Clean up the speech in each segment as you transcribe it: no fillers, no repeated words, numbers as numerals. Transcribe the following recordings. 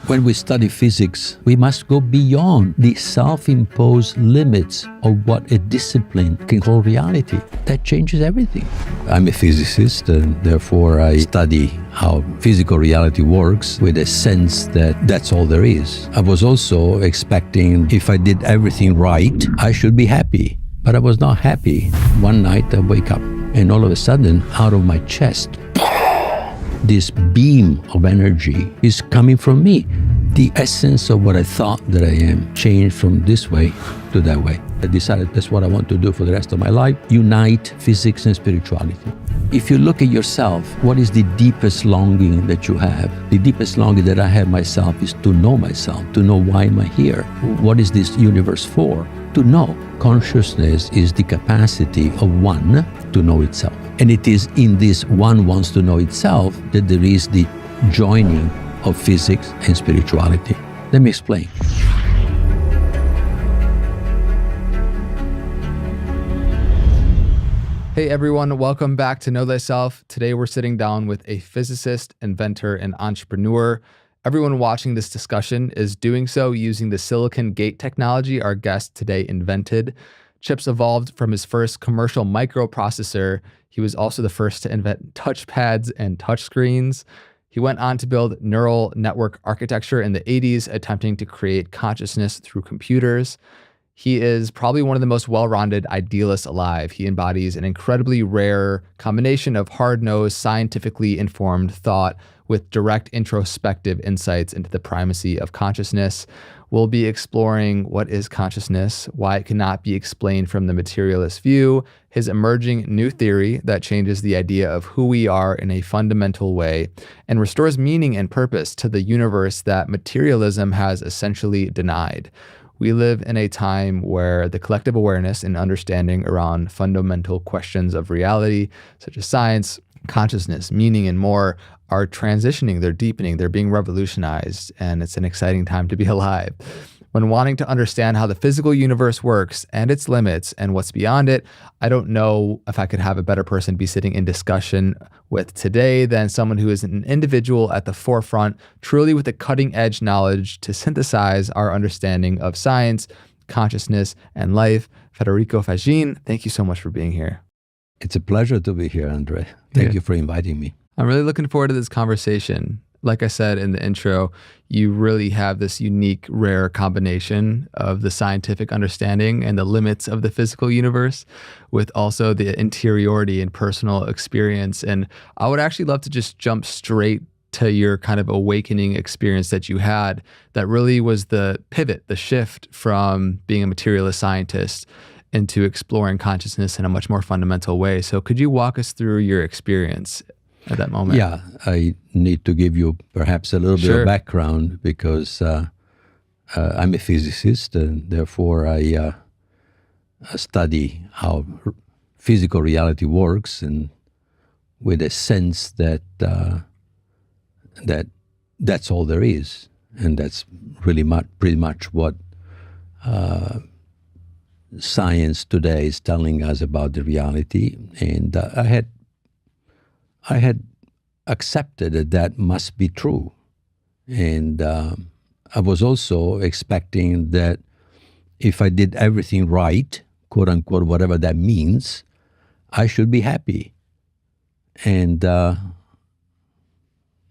When we study physics, we must go beyond the self-imposed limits of what a discipline can call reality. That changes everything. I'm a physicist, and therefore I study how physical reality works with a sense that that's all there is. I was also expecting if I did everything right, I should be happy. But I was not happy. One night I wake up and all of a sudden, out of my chest, this beam of energy is coming from me. The essence of what I thought that I am changed from this way to that way. I decided that's what I want to do for the rest of my life, unite physics and spirituality. If you look at yourself, what is the deepest longing that you have? The deepest longing that I have myself is to know myself, to know why am I here? What is this universe for? To know. Consciousness is the capacity of one to know itself. And it is in this one wants to know itself that there is the joining of physics and spirituality. Let me explain. Hey everyone, welcome back to Know Thyself. Today we're sitting down with a physicist, inventor, and entrepreneur. Everyone watching this discussion is doing so using the silicon gate technology our guest today invented. Chips evolved from his first commercial microprocessor. He was also the first to invent touchpads and touchscreens. He went on to build neural network architecture in the 80s, attempting to create consciousness through computers. He is probably one of the most well-rounded idealists alive. He embodies an incredibly rare combination of hard-nosed, scientifically informed thought with direct introspective insights into the primacy of consciousness. We'll be exploring what is consciousness, why it cannot be explained from the materialist view, his emerging new theory that changes the idea of who we are in a fundamental way and restores meaning and purpose to the universe that materialism has essentially denied. We live in a time where the collective awareness and understanding around fundamental questions of reality, such as science, consciousness, meaning, and more, are transitioning, they're deepening, they're being revolutionized, and it's an exciting time to be alive. When wanting to understand how the physical universe works and its limits and what's beyond it, I don't know if I could have a better person to be sitting in discussion with today than someone who is an individual at the forefront, truly with the cutting edge knowledge to synthesize our understanding of science, consciousness, and life. Federico Faggin, thank you so much for being here. It's a pleasure to be here, Andre. Thank you for inviting me. I'm really looking forward to this conversation. Like I said in the intro, you really have this unique, rare combination of the scientific understanding and the limits of the physical universe with also the interiority and personal experience. And I would actually love to just jump straight to your kind of awakening experience that you had that really was the pivot, the shift from being a materialist scientist into exploring consciousness in a much more fundamental way. So could you walk us through your experience at that moment? Yeah, I need to give you perhaps a little bit of background because I'm a physicist and therefore I study how physical reality works and with a sense that that's all there is. And that's really pretty much what science today is telling us about the reality. And I had accepted that that must be true. And I was also expecting that if I did everything right, quote unquote, whatever that means, I should be happy. And that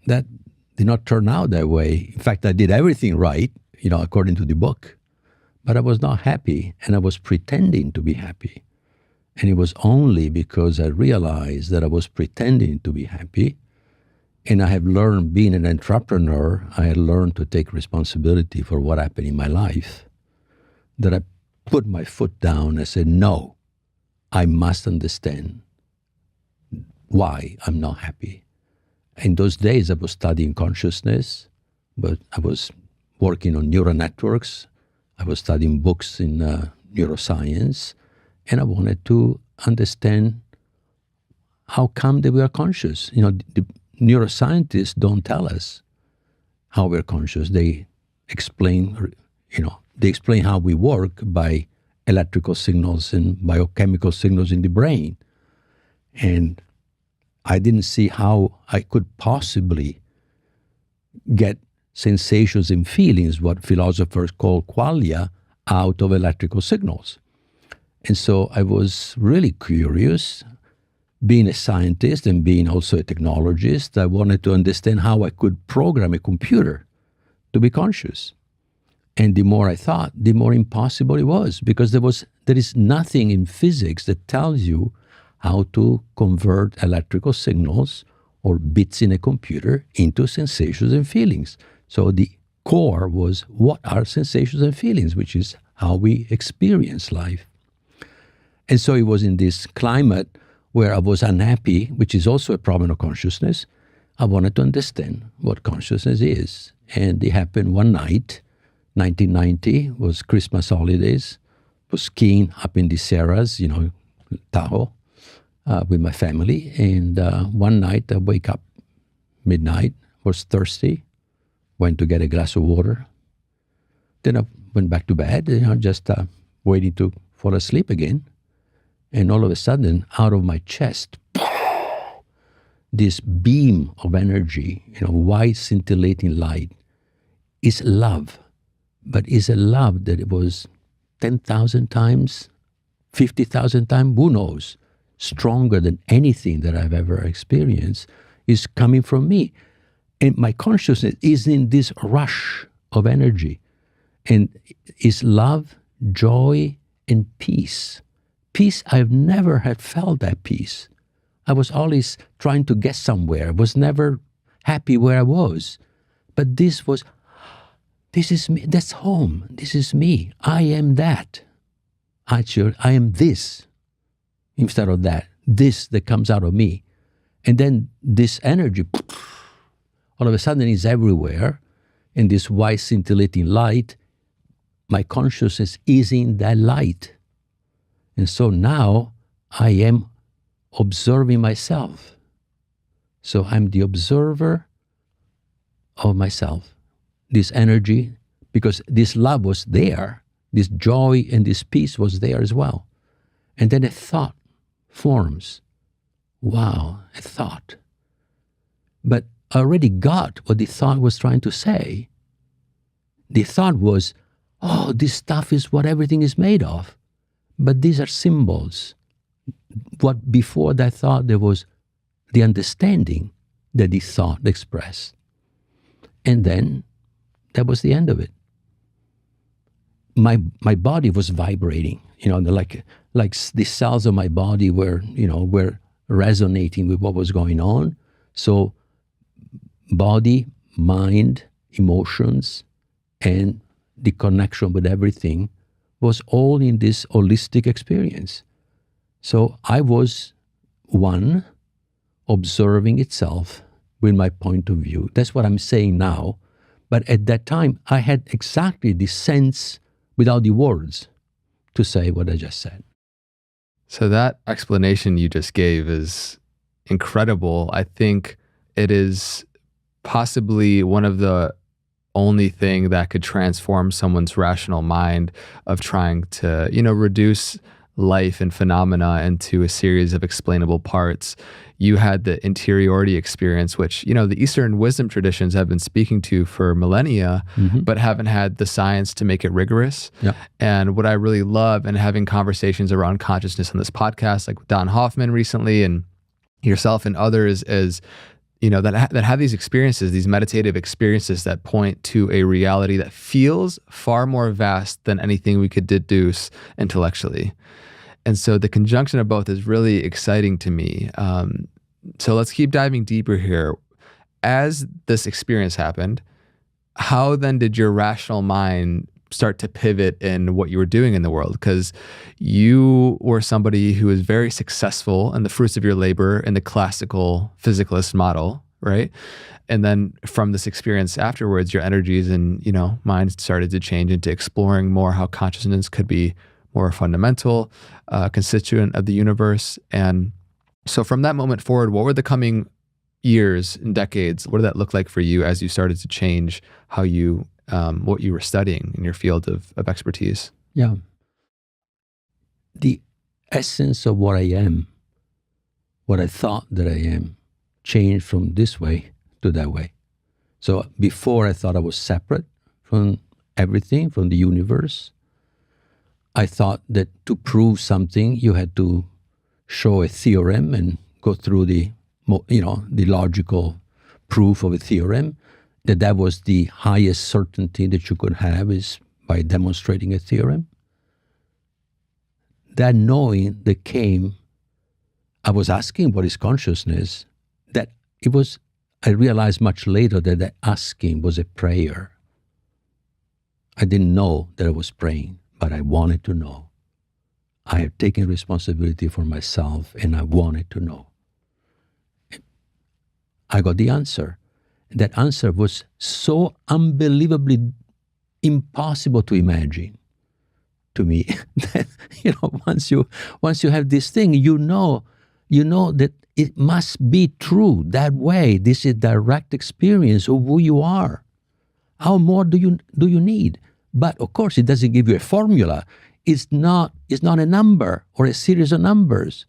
did not turn out that way. In fact, I did everything right, according to the book, but I was not happy and I was pretending to be happy. And it was only because I realized that I was pretending to be happy. And I have learned, being an entrepreneur, I had learned to take responsibility for what happened in my life. That I put my foot down and said, no, I must understand why I'm not happy. In those days, I was studying consciousness, but I was working on neural networks. I was studying books in neuroscience. And I wanted to understand how come that we are conscious. The neuroscientists don't tell us how we're conscious. They explain, how we work by electrical signals and biochemical signals in the brain. And I didn't see how I could possibly get sensations and feelings, what philosophers call qualia, out of electrical signals. And so I was really curious. Being a scientist and being also a technologist, I wanted to understand how I could program a computer to be conscious. And the more I thought, the more impossible it was, because there is nothing in physics that tells you how to convert electrical signals or bits in a computer into sensations and feelings. So the core was, what are sensations and feelings, which is how we experience life. And so it was in this climate where I was unhappy, which is also a problem of consciousness. I wanted to understand what consciousness is. And it happened one night, 1990, was Christmas holidays, was skiing up in the Sierras, Tahoe, with my family. And one night I wake up midnight, was thirsty, went to get a glass of water. Then I went back to bed, just waiting to fall asleep again. And all of a sudden, out of my chest, this beam of energy, white scintillating light, is love. But is a love that it was 10,000 times, 50,000 times, who knows, stronger than anything that I've ever experienced, is coming from me. And my consciousness is in this rush of energy. And is love, joy, and peace. Peace, I've never had felt that peace. I was always trying to get somewhere. I was never happy where I was. But this is me. That's home. This is me. I am that. Actually, I am this instead of that. This that comes out of me. And then this energy, all of a sudden, is everywhere. And this white scintillating light, my consciousness is in that light. And so now I am observing myself. So I'm the observer of myself. This energy, because this love was there, this joy and this peace was there as well. And then a thought forms. Wow, a thought. But I already got what the thought was trying to say. The thought was, oh, this stuff is what everything is made of. But these are symbols. What before that thought, there was the understanding that the thought expressed. And then that was the end of it. My body was vibrating, like the cells of my body were resonating with what was going on. So body, mind, emotions, and the connection with everything was all in this holistic experience. So I was one observing itself with my point of view. That's what I'm saying now. But at that time, I had exactly the sense without the words to say what I just said. So that explanation you just gave is incredible. I think it is possibly one of the only thing that could transform someone's rational mind of trying to, reduce life and phenomena into a series of explainable parts. You had the interiority experience, which, the Eastern wisdom traditions have been speaking to for millennia, but haven't had the science to make it rigorous. Yeah. And what I really love, and having conversations around consciousness on this podcast, like with Don Hoffman recently and yourself and others, is that have these experiences, these meditative experiences that point to a reality that feels far more vast than anything we could deduce intellectually. And so the conjunction of both is really exciting to me. So let's keep diving deeper here. As this experience happened, how then did your rational mind start to pivot in what you were doing in the world? Because you were somebody who was very successful in the fruits of your labor in the classical physicalist model, right? And then from this experience afterwards, your energies and, mind started to change into exploring more how consciousness could be more fundamental, constituent of the universe. And so from that moment forward, what were the coming years and decades? What did that look like for you as you started to change how you what you were studying in your field of expertise? Yeah. The essence of what I am, what I thought that I am, changed from this way to that way. So before I thought I was separate from everything, from the universe. I thought that to prove something, you had to show a theorem and go through the logical proof of a theorem, that was the highest certainty that you could have is by demonstrating a theorem. That knowing that came, I was asking what is consciousness, I realized much later that the asking was a prayer. I didn't know that I was praying, but I wanted to know. I have taken responsibility for myself and I wanted to know. I got the answer. That answer was so unbelievably impossible to imagine to me that, once you have this thing, you know that it must be true that way. This is direct experience of who you are. How more do you need? But of course, it doesn't give you a formula. It's not a number or a series of numbers.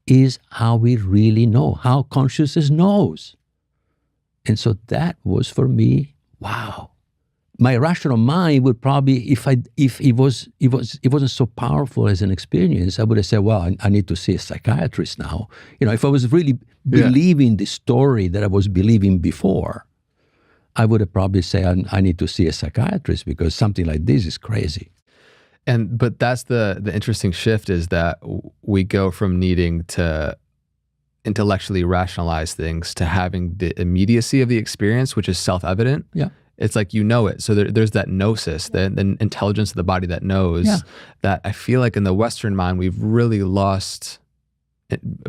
Is how we really know, how consciousness knows. And so that was for me, wow. My rational mind would probably, if it wasn't so powerful as an experience, I would have said, well, I need to see a psychiatrist now. If I was really believing the story that I was believing before, I would have probably said, I need to see a psychiatrist because something like this is crazy. But that's the interesting shift, is that we go from needing to intellectually rationalize things to having the immediacy of the experience, which is self-evident. Yeah. It's like it. So there's that gnosis, the intelligence of the body that knows, that I feel like in the Western mind, we've really lost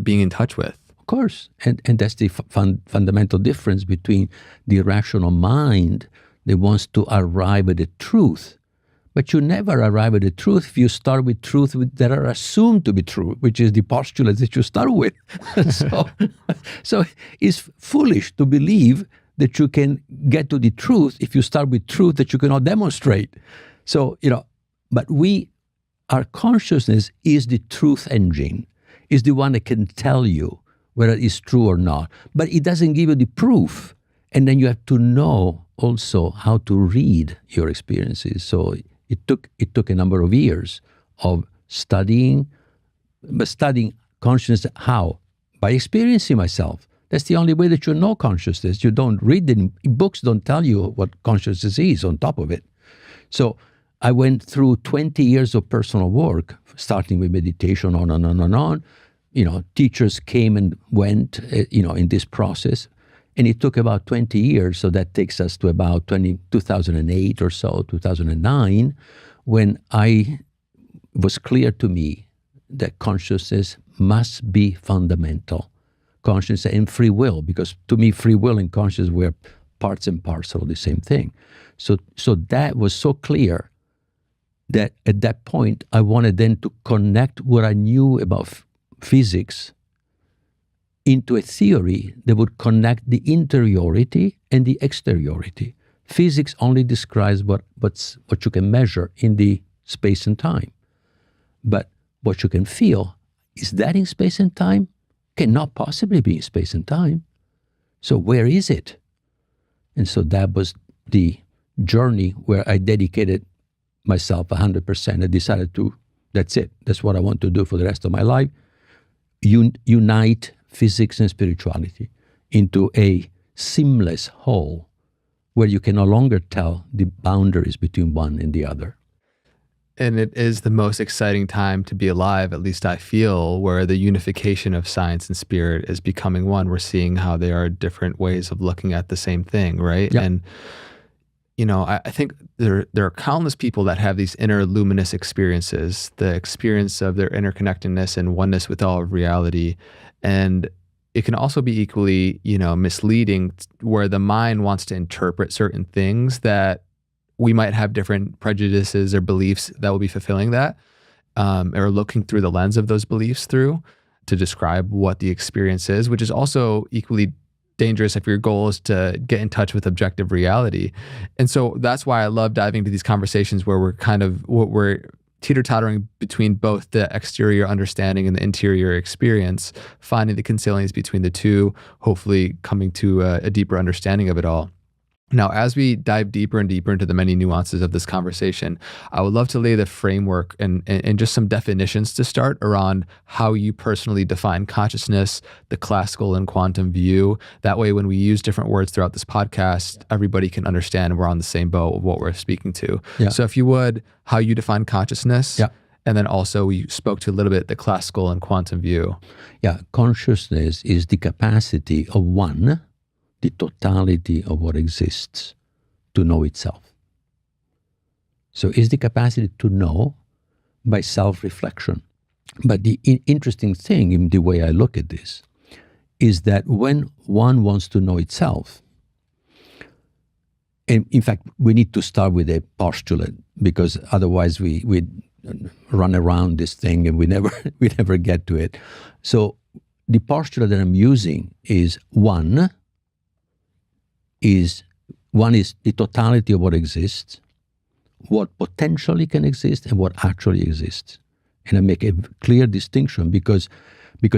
being in touch with. Of course. And that's the fundamental difference between the rational mind that wants to arrive at the truth. But you never arrive at the truth if you start with truth that are assumed to be true, which is the postulate that you start with. So it's foolish to believe that you can get to the truth if you start with truth that you cannot demonstrate. So, but our consciousness is the truth engine, is the one that can tell you whether it's true or not. But it doesn't give you the proof. And then you have to know also how to read your experiences. So it took a number of years of studying, but studying consciousness. How? By experiencing myself. That's the only way that you know consciousness. You don't read it. Books don't tell you what consciousness is on top of it. So I went through 20 years of personal work, starting with meditation, on and on and on. Teachers came and went, in this process. And it took about 20 years, so that takes us to about 2008 or so, 2009, when it was clear to me that consciousness must be fundamental. Consciousness and free will, because to me, free will and consciousness were parts and parcel of the same thing. So that was so clear that at that point, I wanted then to connect what I knew about physics into a theory that would connect the interiority and the exteriority. Physics only describes what you can measure in the space and time. But what you can feel, is that in space and time? Cannot possibly be in space and time. So where is it? And so that was the journey where I dedicated myself 100%. I decided that's it. That's what I want to do for the rest of my life. Unite physics and spirituality into a seamless whole where you can no longer tell the boundaries between one and the other. And it is the most exciting time to be alive, at least I feel, where the unification of science and spirit is becoming one. We're seeing how they are different ways of looking at the same thing, right? Yep. And I think there are countless people that have these inner luminous experiences, the experience of their interconnectedness and oneness with all of reality. And it can also be equally, misleading, where the mind wants to interpret certain things that we might have different prejudices or beliefs that will be fulfilling that, or looking through the lens of those beliefs through to describe what the experience is, which is also equally dangerous if your goal is to get in touch with objective reality. And so that's why I love diving into these conversations where we're teeter-tottering between both the exterior understanding and the interior experience, finding the consilience between the two, hopefully coming to a deeper understanding of it all. Now, as we dive deeper and deeper into the many nuances of this conversation, I would love to lay the framework and just some definitions to start around how you personally define consciousness, the classical and quantum view. That way, when we use different words throughout this podcast, everybody can understand we're on the same boat of what we're speaking to. Yeah. So if you would, how you define consciousness, yeah. And then also we spoke to a little bit the classical and quantum view. Yeah, consciousness is the capacity of one, the totality of what exists, to know itself. So it's the capacity to know by self-reflection. But the interesting thing in the way I look at this is that when one wants to know itself, and in fact, we need to start with a postulate, because otherwise we run around this thing and we never get to it. So the postulate that I'm using is one is the totality of what exists, what potentially can exist, and what actually exists. And I make a clear distinction because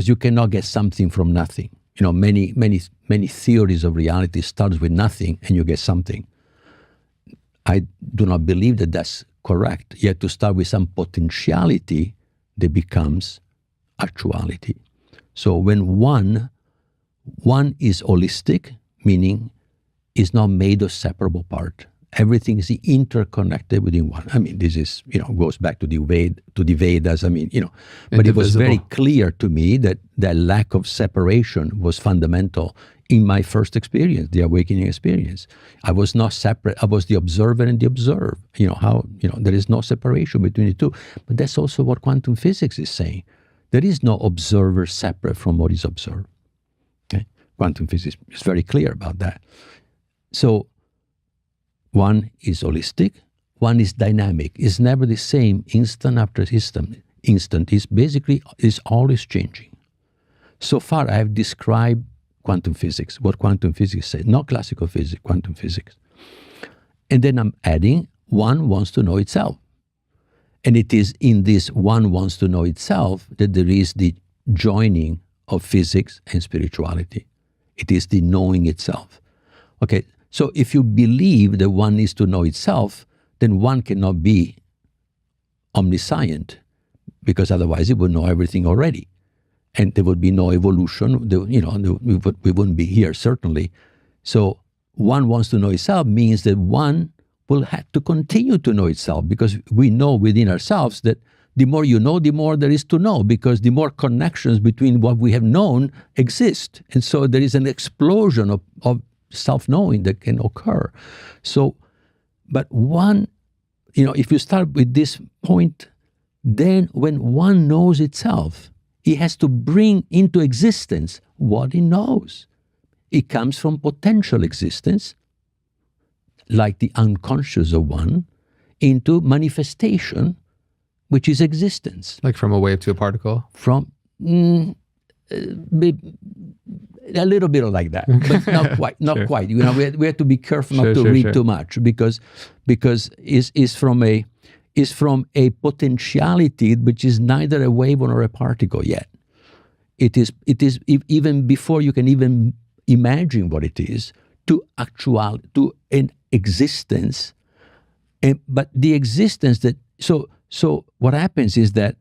you cannot get something from nothing. You know, many theories of reality starts with nothing and you get something. I do not believe that that's correct. You have to start with some potentiality that becomes actuality. So when one is holistic, meaning is not made of separable part. Everything is interconnected within one. I mean, this is, goes back to the Vedas. I mean, but it was very clear to me that lack of separation was fundamental in my first experience, the awakening experience. I was not separate. I was the observer and the observed. There is no separation between the two. But that's also what quantum physics is saying. There is no observer separate from what is observed. Okay? Quantum physics is very clear about that. So one is holistic, one is dynamic. It's never the same instant after instant. Is always changing. So far, I have described quantum physics, what quantum physics says, not classical physics, quantum physics. And then I'm adding one wants to know itself. And it is in this one wants to know itself that there is the joining of physics and spirituality. It is the knowing itself. Okay, so if you believe that one needs to know itself, then one cannot be omniscient, because otherwise it would know everything already. And there would be no evolution, we wouldn't be here, certainly. So one wants to know itself means that one will have to continue to know itself, because we know within ourselves that the more you know, the more there is to know, because the more connections between what we have known exist. And so there is an explosion of self-knowing that can occur. So, but one, if you start with this point, then when one knows itself, he has to bring into existence what he knows. It comes from potential existence, like the unconscious of one, into manifestation, which is existence. Like from a wave to a particle? From a little bit like that, but not quite. Not Sure. quite. We have to be careful not to read too much, because it's from a potentiality which is neither a wave nor a particle yet. It is even before you can even imagine what it is, to an existence, but the existence that so what happens is that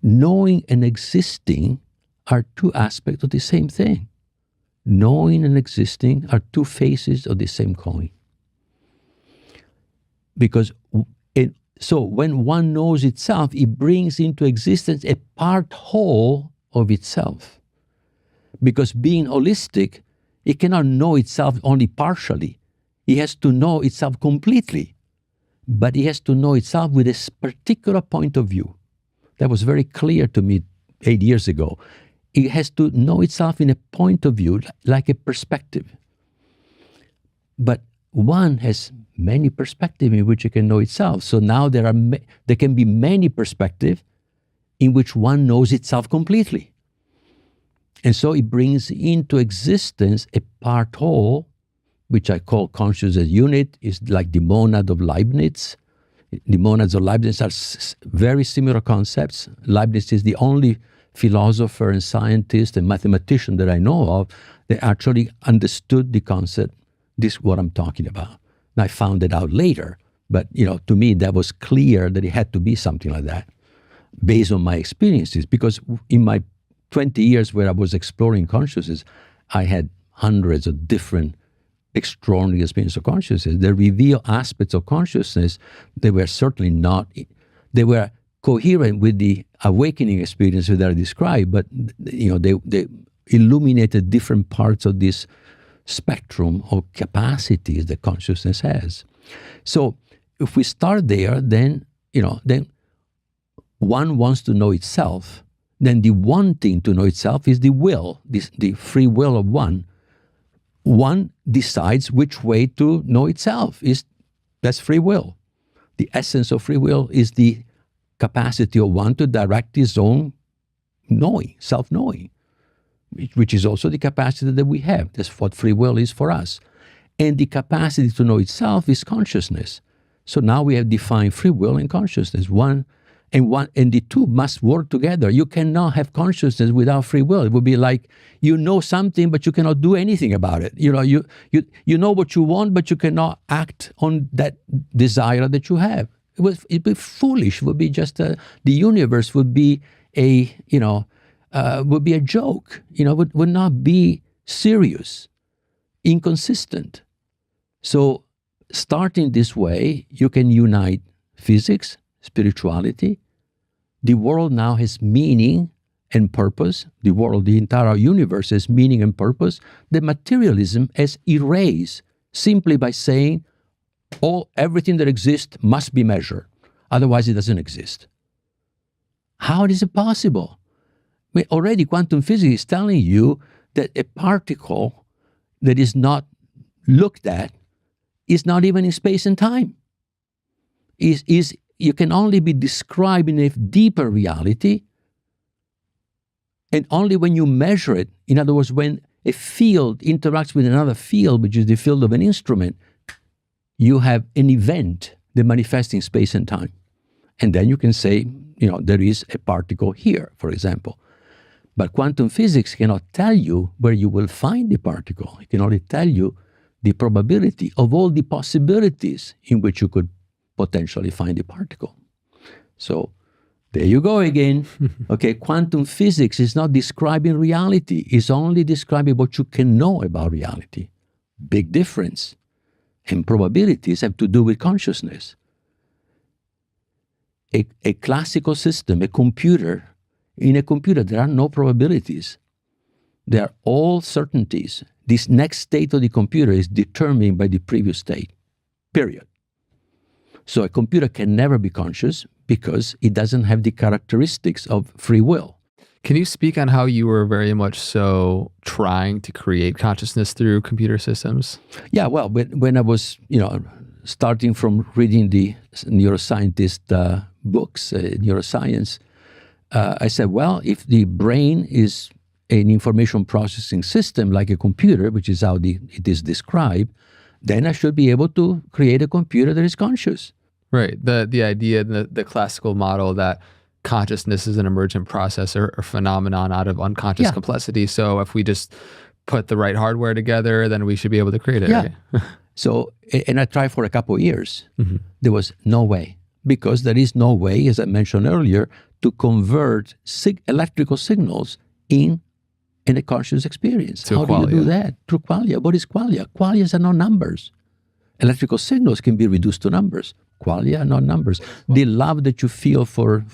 knowing and existing are two aspects of the same thing. Knowing and existing are two faces of the same coin. So when one knows itself, it brings into existence a part whole of itself. Because being holistic, it cannot know itself only partially. It has to know itself completely. But it has to know itself with a particular point of view. That was very clear to me 8 years ago. It has to know itself in a point of view, like a perspective. But one has many perspectives in which it can know itself. So now there can be many perspectives in which one knows itself completely. And so it brings into existence a part whole, which I call consciousness unit, is like the monad of Leibniz. The monads of Leibniz are very similar concepts. Leibniz is the only philosopher and scientist and mathematician that I know of that actually understood the concept. This is what I'm talking about. And I found it out later, but to me that was clear that it had to be something like that, based on my experiences. Because in my 20 years where I was exploring consciousness, I had hundreds of different extraordinary experiences of consciousness. They reveal aspects of consciousness that were certainly not, they were coherent with the awakening experiences that I described, but they illuminated different parts of this spectrum of capacities that consciousness has. So if we start there, then one wants to know itself. Then the wanting to know itself is the will, the free will of one. One decides which way to know itself. That's free will. The essence of free will is the capacity of one to direct his own knowing, self-knowing, which is also the capacity that we have. That's what free will is for us. And the capacity to know itself is consciousness. So now we have defined free will and consciousness. And the two must work together. You cannot have consciousness without free will. It would be like you know something, but you cannot do anything about it. You know what you want, but you cannot act on that desire that you have. It'd be foolish. It would be just the universe would be a joke. Would not be serious, inconsistent. So starting this way, you can unite physics, spirituality. The world now has meaning and purpose. The entire universe has meaning and purpose. The materialism has erased simply by saying everything that exists must be measured. Otherwise, it doesn't exist. How is it possible? Already quantum physics is telling you that a particle that is not looked at is not even in space and time. You can only be described in a deeper reality, and only when you measure it. In other words, when a field interacts with another field, which is the field of an instrument, you have an event that manifests in space and time. And then you can say, there is a particle here, for example. But quantum physics cannot tell you where you will find the particle. It can only tell you the probability of all the possibilities in which you could potentially find the particle. So there you go again. Okay, quantum physics is not describing reality. It's only describing what you can know about reality. Big difference. And probabilities have to do with consciousness. A classical system, a computer, in a computer there are no probabilities. There are all certainties. This next state of the computer is determined by the previous state, period. So a computer can never be conscious because it doesn't have the characteristics of free will. Can you speak on how you were very much so trying to create consciousness through computer systems? Yeah, well, when I was, starting from reading the neuroscientist books, neuroscience, I said, well, if the brain is an information processing system like a computer, which is how it is described, then I should be able to create a computer that is conscious. Right. The idea, the classical model that consciousness is an emergent process or phenomenon out of unconscious complexity. So if we just put the right hardware together, then we should be able to create it. Yeah. Right? So, and I tried for a couple of years. Mm-hmm. There was no way, because there is no way, as I mentioned earlier, to convert electrical signals in a conscious experience. So how do you do that? Through qualia. What is qualia? Qualias are not numbers. Electrical signals can be reduced to numbers. Qualia are not numbers. The love that you feel for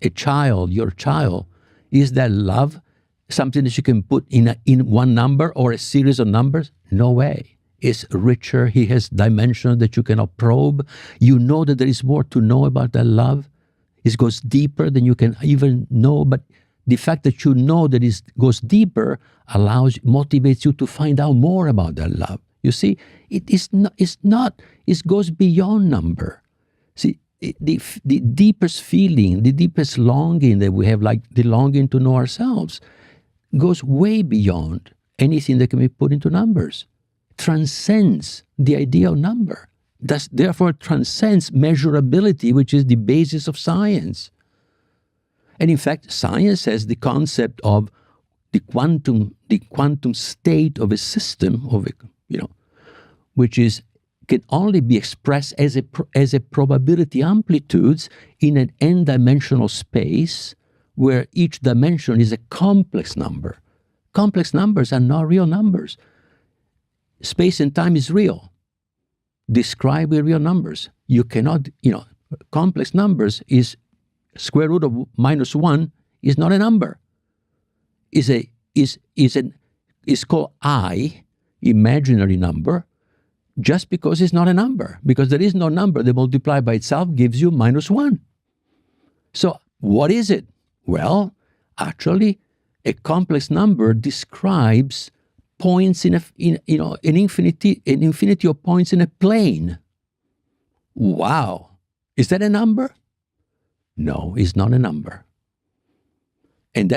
a child, your child, is that love something that you can put in one number or a series of numbers? No way. It's richer. He has dimensions that you cannot probe. You know that there is more to know about that love. It goes deeper than you can even know, but the fact that you know that it goes deeper motivates you to find out more about that love. You see, it goes beyond number. See, the deepest feeling, the deepest longing that we have, like the longing to know ourselves, goes way beyond anything that can be put into numbers. Transcends the idea of number. thus therefore transcends measurability, which is the basis of science. And in fact, science has the concept of the quantum state of a system, which can only be expressed as a probability amplitudes in an n-dimensional space where each dimension is a complex number. Complex numbers are not real numbers. Space and time is real. Described with real numbers. You cannot, complex numbers is square root of -1 is not a number. Is called I, imaginary number, just because it's not a number. Because there is no number that multiplied by itself gives you -1. So what is it? Well, actually, a complex number describes points in an infinity of points in a plane. Wow. Is that a number? No, it's not a number. And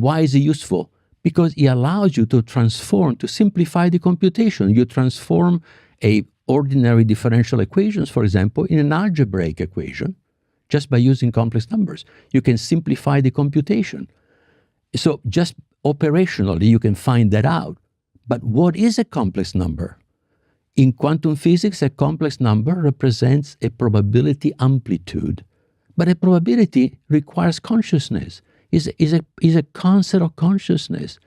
why is it useful? Because it allows you to simplify the computation. You transform a ordinary differential equations, for example, in an algebraic equation, just by using complex numbers. You can simplify the computation. So just operationally, you can find that out. But what is a complex number? In quantum physics, a complex number represents a probability amplitude. But a probability requires consciousness. Is a concept of consciousness.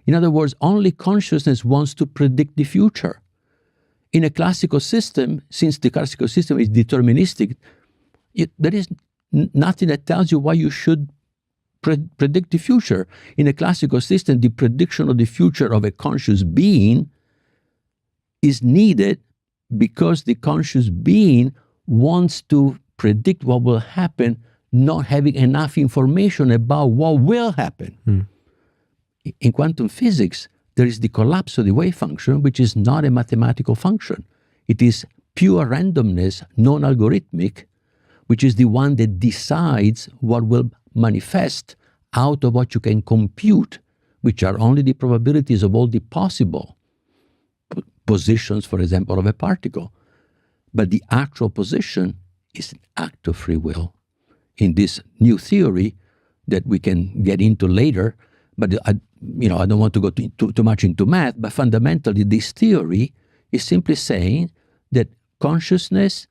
In other words, only consciousness wants to predict the future. In a classical system, since the classical system is deterministic, there is nothing that tells you why you should predict the future. In a classical system, the prediction of the future of a conscious being is needed because the conscious being wants to predict what will happen, not having enough information about what will happen. In quantum physics, there is the collapse of the wave function, which is not a mathematical function. It is pure randomness, non-algorithmic, which is the one that decides what will manifest out of what you can compute, which are only the probabilities of all the possible positions, for example, of a particle. But the actual position is an act of free will. In this new theory that we can get into later, but I don't want to go too much into math, but fundamentally this theory is simply saying that consciousness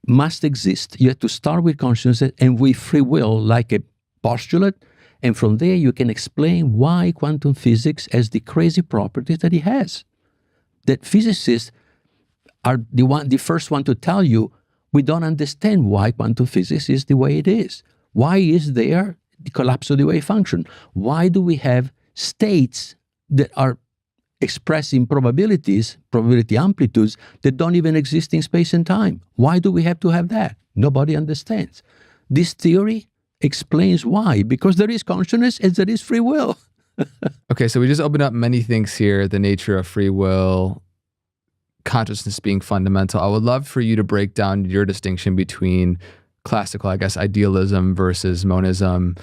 must exist. You have to start with consciousness and with free will, like a postulate, and from there you can explain why quantum physics has the crazy properties that it has. That physicists are the first one to tell you, we don't understand why quantum physics is the way it is. Why is there the collapse of the wave function? Why do we have states that are expressing probability amplitudes that don't even exist in space and time? Why do we have to have that? Nobody understands. This theory explains why, because there is consciousness and there is free will. Okay, so we just opened up many things here, the nature of free will, consciousness being fundamental. I would love for you to break down your distinction between classical, idealism versus monism,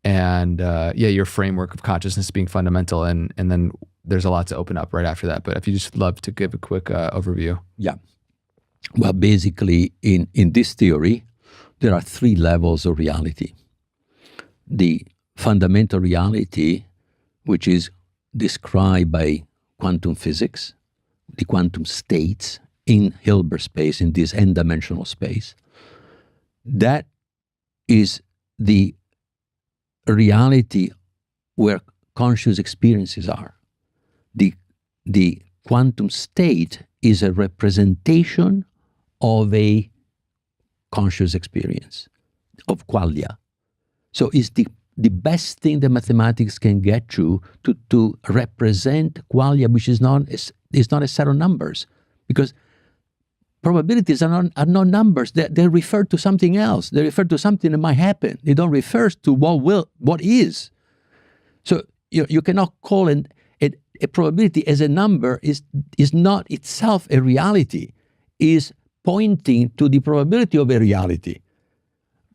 and your framework of consciousness being fundamental, and then there's a lot to open up right after that. But if you just love to give a quick overview. Yeah. Well, basically, in this theory, there are 3 levels of reality. The fundamental reality, which is described by quantum physics, the quantum states in Hilbert space, in this n-dimensional space, that is the reality where conscious experiences are. The quantum state is a representation of a conscious experience, of qualia. So it's the best thing that mathematics can get you to represent qualia, which is not a set of numbers, because probabilities are not numbers. They refer to something else. They refer to something that might happen. They don't refer to what is. So you cannot call a probability as a number is not itself a reality, is pointing to the probability of a reality.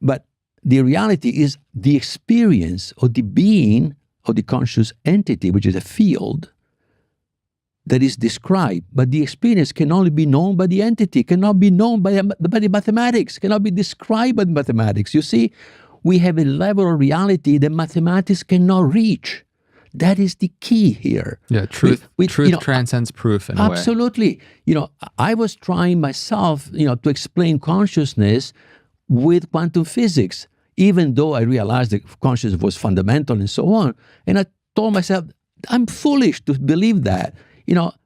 But the reality is the experience of the being of the conscious entity, which is a field, that is described, but the experience can only be known by the entity, cannot be known by the mathematics, cannot be described by mathematics. You see, we have a level of reality that mathematics cannot reach. That is the key here. Yeah, truth transcends proof in a way. Absolutely. I was trying myself, to explain consciousness with quantum physics, even though I realized that consciousness was fundamental and so on. And I told myself, I'm foolish to believe that.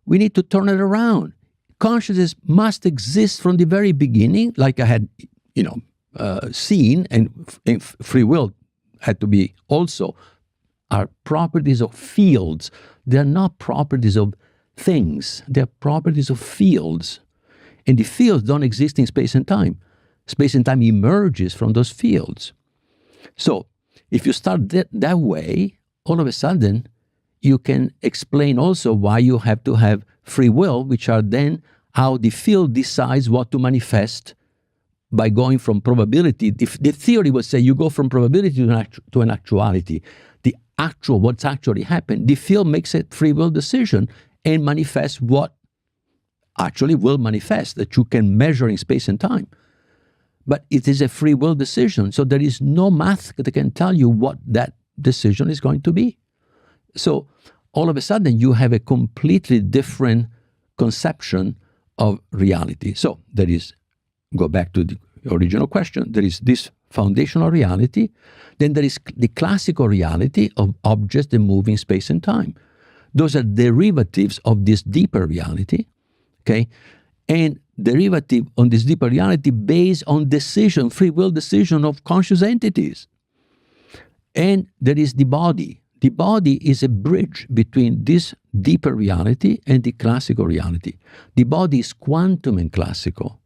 We need to turn it around. Consciousness must exist from the very beginning, like I had, seen, and free will had to be also, are properties of fields. They're not properties of things. They're properties of fields. And the fields don't exist in space and time. Space and time emerges from those fields. So if you start that way, all of a sudden, you can explain also why you have to have free will, which are then how the field decides what to manifest by going from probability. The theory would say you go from probability to an actuality. The actual, what's actually happened, the field makes a free will decision and manifests what actually will manifest, that you can measure in space and time. But it is a free will decision, so there is no math that can tell you what that decision is going to be. So all of a sudden, you have a completely different conception of reality. So there is, go back to the original question, there is this foundational reality, then there is the classical reality of objects that move in space and time. Those are derivatives of this deeper reality, okay? And derivative on this deeper reality based on decision, free will decision of conscious entities. And there is the body. The body is a bridge between this deeper reality and the classical reality. The body is quantum and classical.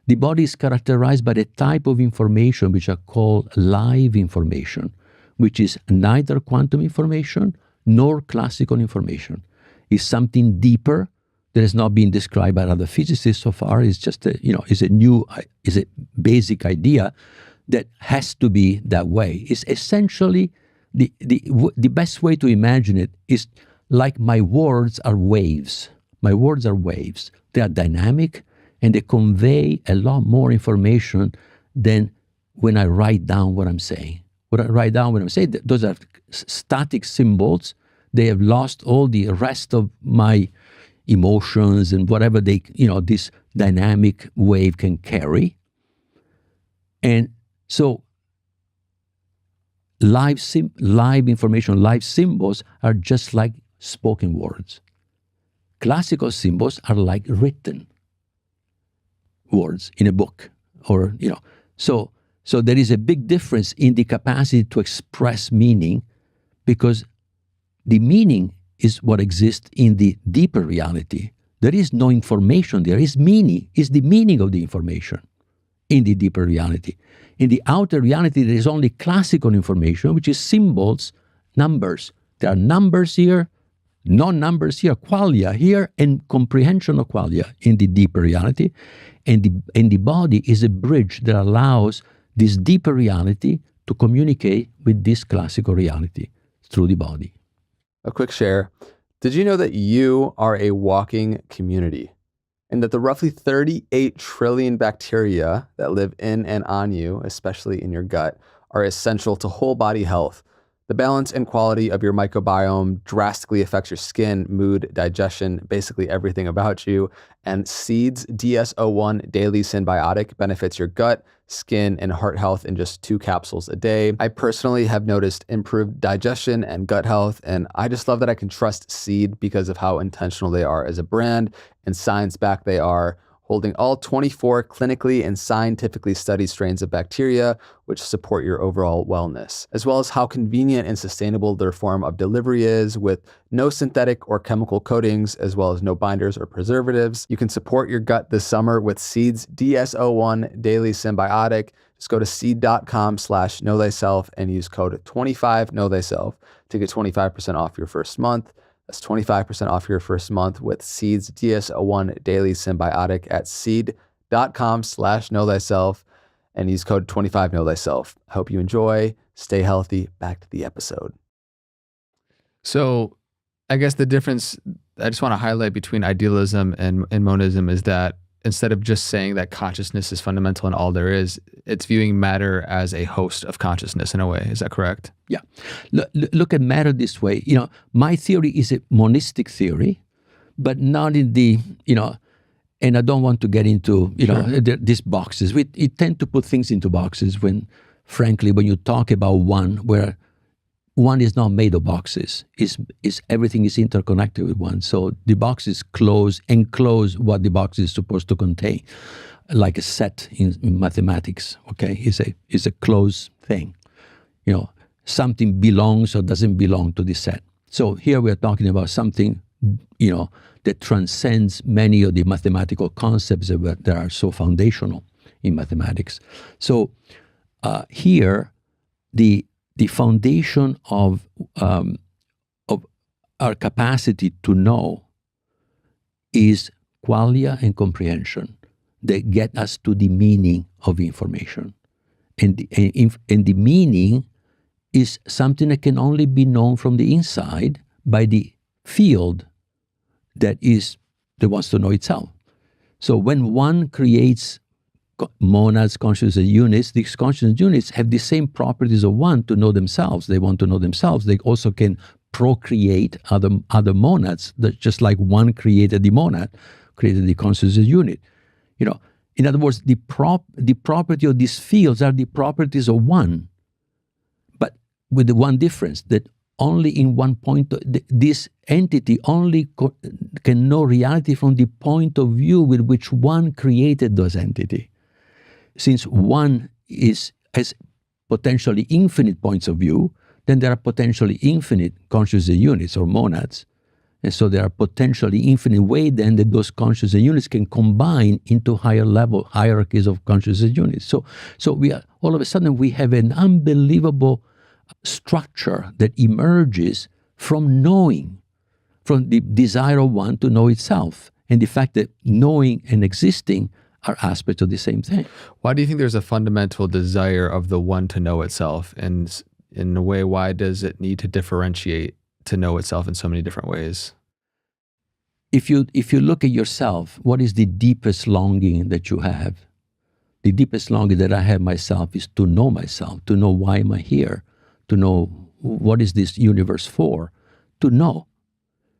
The body is characterized by the type of information which are called live information, which is neither quantum information nor classical information. It's something deeper that has not been described by other physicists so far. It's just is a basic idea that has to be that way. It's essentially the best way to imagine it is like my words are waves. My words are waves. They are dynamic and they convey a lot more information than when I write down what I'm saying. When I write down what I'm saying, those are static symbols. They have lost all the rest of my emotions and whatever this dynamic wave can carry. And so live information, live symbols are just like spoken words. Classical symbols are like written words in a book, or So there is a big difference in the capacity to express meaning, because the meaning is what exists in the deeper reality. There is no information. There is meaning. Is the meaning of the information in the deeper reality. In the outer reality, there is only classical information, which is symbols, numbers. There are numbers here, non-numbers here, qualia here, and comprehension of qualia in the deeper reality. And the body is a bridge that allows this deeper reality to communicate with this classical reality through the body. A quick share. Did you know that you are a walking community, and that the roughly 38 trillion bacteria that live in and on you, especially in your gut, are essential to whole body health? The balance and quality of your microbiome drastically affects your skin, mood, digestion, basically everything about you. And Seed's DS-01 Daily Synbiotic benefits your gut, skin, and heart health in just 2 capsules a day. I personally have noticed improved digestion and gut health, and I just love that I can trust Seed because of how intentional they are as a brand and science-backed they are, holding all 24 clinically and scientifically studied strains of bacteria, which support your overall wellness, as well as how convenient and sustainable their form of delivery is, with no synthetic or chemical coatings, as well as no binders or preservatives. You can support your gut this summer with Seed's DS-01 Daily Synbiotic. Just go to seed.com/knowthyself and use code 25knowthyself to get 25% off your first month. That's 25% off your first month with Seed's DS-01 Daily Synbiotic at seed.com/knowthyself and use code 25knowthyself. Hope you enjoy. Stay healthy. Back to the episode. So I guess the difference I just want to highlight between idealism and monism is that instead of just saying that consciousness is fundamental in all there is, it's viewing matter as a host of consciousness in a way. Is that correct? Yeah. Look at matter this way. My theory is a monistic theory, but not in the, and I don't want to get into, these boxes. We tend to put things into boxes when, frankly, when you talk about one, where one is not made of boxes. Is everything is interconnected with one. So the boxes enclose what the box is supposed to contain, like a set in mathematics. Okay, is a closed thing. Something belongs or doesn't belong to the set. So here we are talking about something, that transcends many of the mathematical concepts that are so foundational in mathematics. So here, the foundation of our capacity to know is qualia and comprehension that get us to the meaning of information. And the meaning is something that can only be known from the inside by the field that wants to know itself. So when one creates monads, consciousness units, these consciousness units have the same properties of one to know themselves. They want to know themselves. They also can procreate other monads, that just like one created the monad, created the consciousness unit. In other words, the property of these fields are the properties of one, but with the one difference that only in one point, this entity only can know reality from the point of view with which one created those entity. Since one has potentially infinite points of view, then there are potentially infinite consciousness units or monads. And so there are potentially infinite ways then that those consciousness units can combine into higher level hierarchies of consciousness units. So we are, all of a sudden we have an unbelievable structure that emerges from knowing, from the desire of one to know itself, and the fact that knowing and existing are aspects of the same thing. Why do you think there's a fundamental desire of the one to know itself? And in a way, why does it need to differentiate to know itself in so many different ways? If you look at yourself, what is the deepest longing that you have? The deepest longing that I have myself is to know myself, to know why am I here, to know what is this universe for, to know.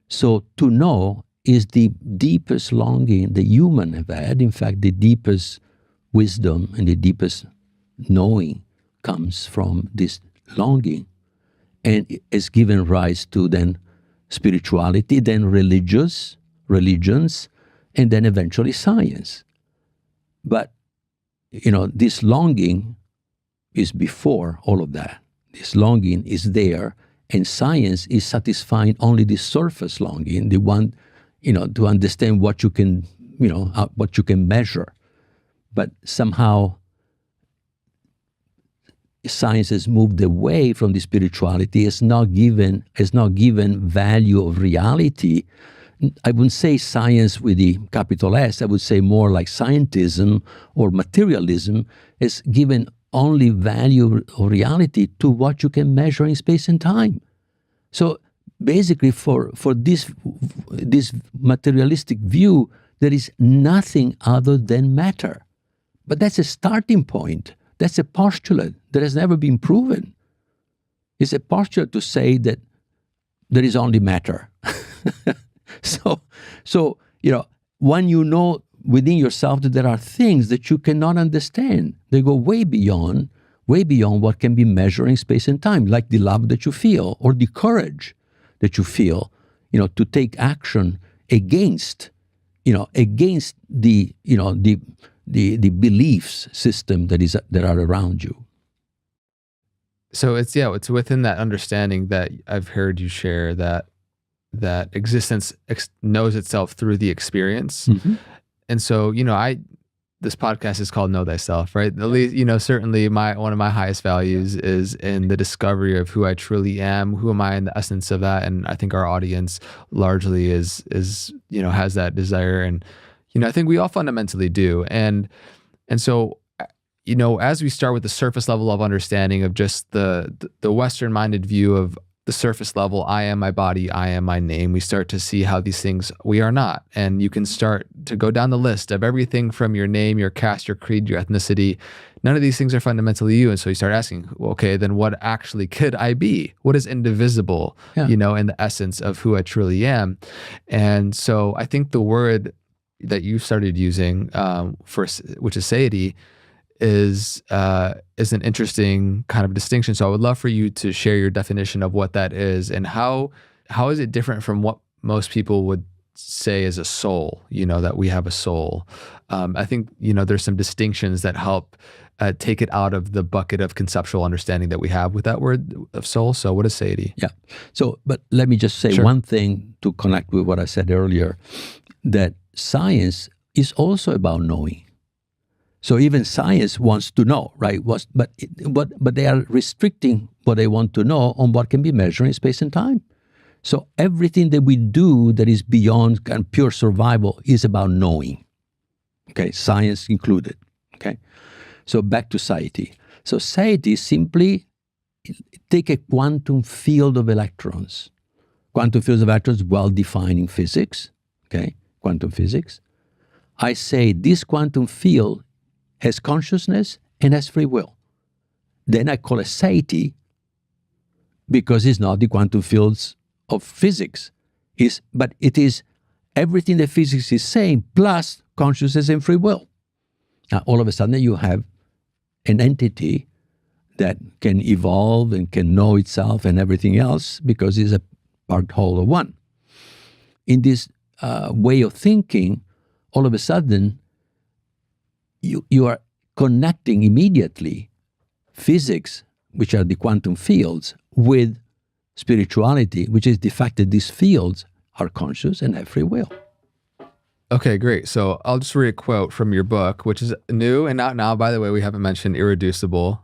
So to know is the deepest longing that humans have had. In fact, the deepest wisdom and the deepest knowing comes from this longing. And it's given rise to then spirituality, then religions, and then eventually science. But, this longing is before all of that. This longing is there, and science is satisfying only the surface longing, the one, to understand what you can, what you can measure. But somehow science has moved away from the spirituality, has not given value of reality. I wouldn't say science with the capital S, I would say more like scientism or materialism has given only value of reality to what you can measure in space and time. So basically for this materialistic view, there is nothing other than matter. But that's a starting point. That's a postulate that has never been proven. It's a postulate to say that there is only matter. So when you know within yourself that there are things that you cannot understand, they go way beyond what can be measured in space and time, like the love that you feel or the courage that you feel, to take action against the beliefs system that are around you. So it's within that understanding that I've heard you share that existence knows itself through the experience. Mm-hmm. And so, this podcast is called Know Thyself, right? At least, certainly one of my highest values is in the discovery of who I truly am, who am I in the essence of that. And I think our audience largely is has that desire. And, I think we all fundamentally do. And so, as we start with the surface level of understanding of just the Western minded view the surface level, I am my body, I am my name, we start to see how these things we are not. And you can start to go down the list of everything from your name, your caste, your creed, your ethnicity. None of these things are fundamentally you. And so you start asking, well, okay, then what actually could I be? What is indivisible, in the essence of who I truly am? And so I think the word that you started using which is satiety, is an interesting kind of distinction. So I would love for you to share your definition of what that is, and how is it different from what most people would say is a soul, that we have a soul. I think, there's some distinctions that help take it out of the bucket of conceptual understanding that we have with that word of soul. So what is satiety? Yeah. So, but let me just say one thing to connect with what I said earlier, that science is also about knowing. So even science wants to know, right? But they are restricting what they want to know on what can be measured in space and time. So everything that we do that is beyond kind of pure survival is about knowing. Okay, science included. Okay, so back to satiety. So satiety simply take a quantum field of electrons. Quantum fields of electrons, well defined in physics. Okay, quantum physics. I say this quantum field has consciousness and has free will. Then I call it satiety because it's not the quantum fields of physics. But it is everything that physics is saying plus consciousness and free will. Now, all of a sudden, you have an entity that can evolve and can know itself and everything else because it's a part whole of one. In this way of thinking, all of a sudden, you are connecting immediately physics, which are the quantum fields, with spirituality, which is the fact that these fields are conscious and have free will. Okay, great. So I'll just read a quote from your book, which is new and out now. By the way, we haven't mentioned Irreducible,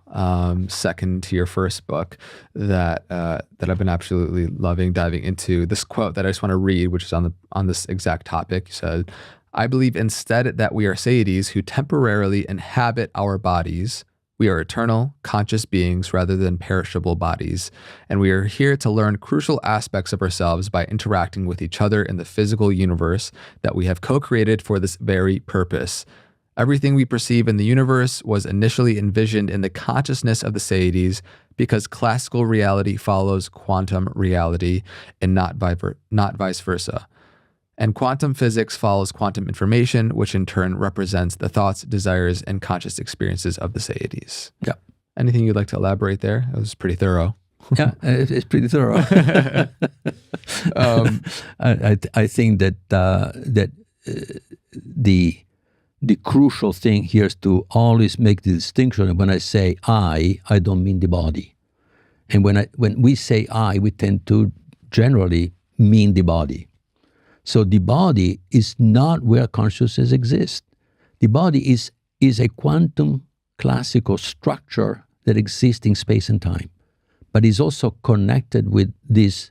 second to your first book, that I've been absolutely loving diving into. This quote that I just want to read, which is on this exact topic. You said, I believe instead that we are satiety who temporarily inhabit our bodies. We are eternal, conscious beings rather than perishable bodies, and we are here to learn crucial aspects of ourselves by interacting with each other in the physical universe that we have co-created for this very purpose. Everything we perceive in the universe was initially envisioned in the consciousness of the satiety because classical reality follows quantum reality and not vice versa. And quantum physics follows quantum information, which in turn represents the thoughts, desires, and conscious experiences of the satiety. Yeah. Anything you'd like to elaborate there? It was pretty thorough. Yeah, it's pretty thorough. I think that the crucial thing here is to always make the distinction. When I say I don't mean the body. And when we say I, we tend to generally mean the body. So the body is not where consciousness exists. The body is a quantum classical structure that exists in space and time, but is also connected with this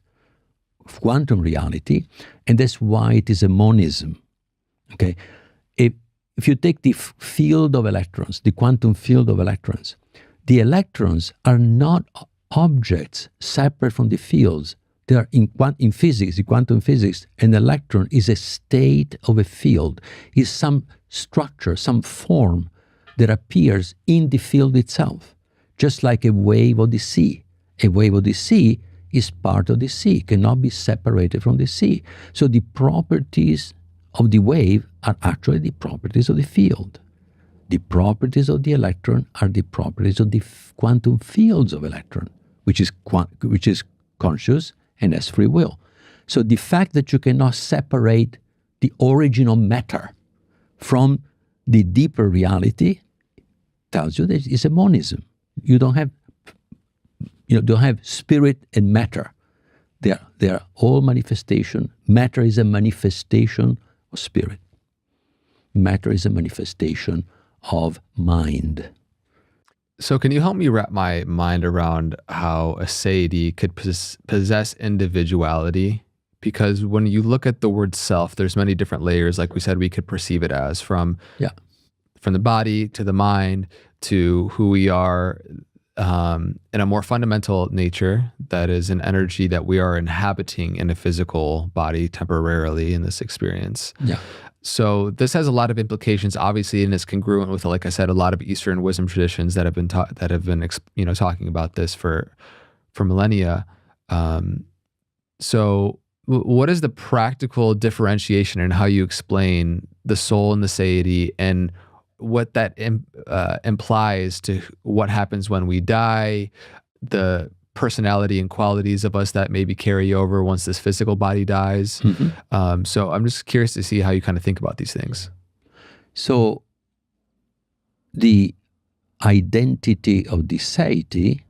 quantum reality, and that's why it is a monism. Okay, if you take the field of electrons, the quantum field of electrons, the electrons are not objects separate from the fields. They are in physics, in quantum physics, an electron is a state of a field, is some structure, some form that appears in the field itself, just like a wave of the sea. A wave of the sea is part of the sea, cannot be separated from the sea. So the properties of the wave are actually the properties of the field. The properties of the electron are the properties of the quantum fields of electron, which is conscious and has free will. So the fact that you cannot separate the original matter from the deeper reality tells you that it's a monism. You don't have spirit and matter. They are all manifestation. Matter is a manifestation of spirit. Matter is a manifestation of mind. So can you help me wrap my mind around how a satiety could possess individuality? Because when you look at the word self, there's many different layers, like we said, we could perceive it as from the body to the mind to who we are in a more fundamental nature, that is an energy that we are inhabiting in a physical body temporarily in this experience. Yeah. So this has a lot of implications, obviously, and is congruent with, like I said, a lot of Eastern wisdom traditions that have been talking about this for millennia. So what is the practical differentiation in how you explain the soul and the satiety, and what that implies to what happens when we die, the personality and qualities of us that maybe carry over once this physical body dies? So I'm just curious to see how you kind of think about these things. So the identity of the satiety,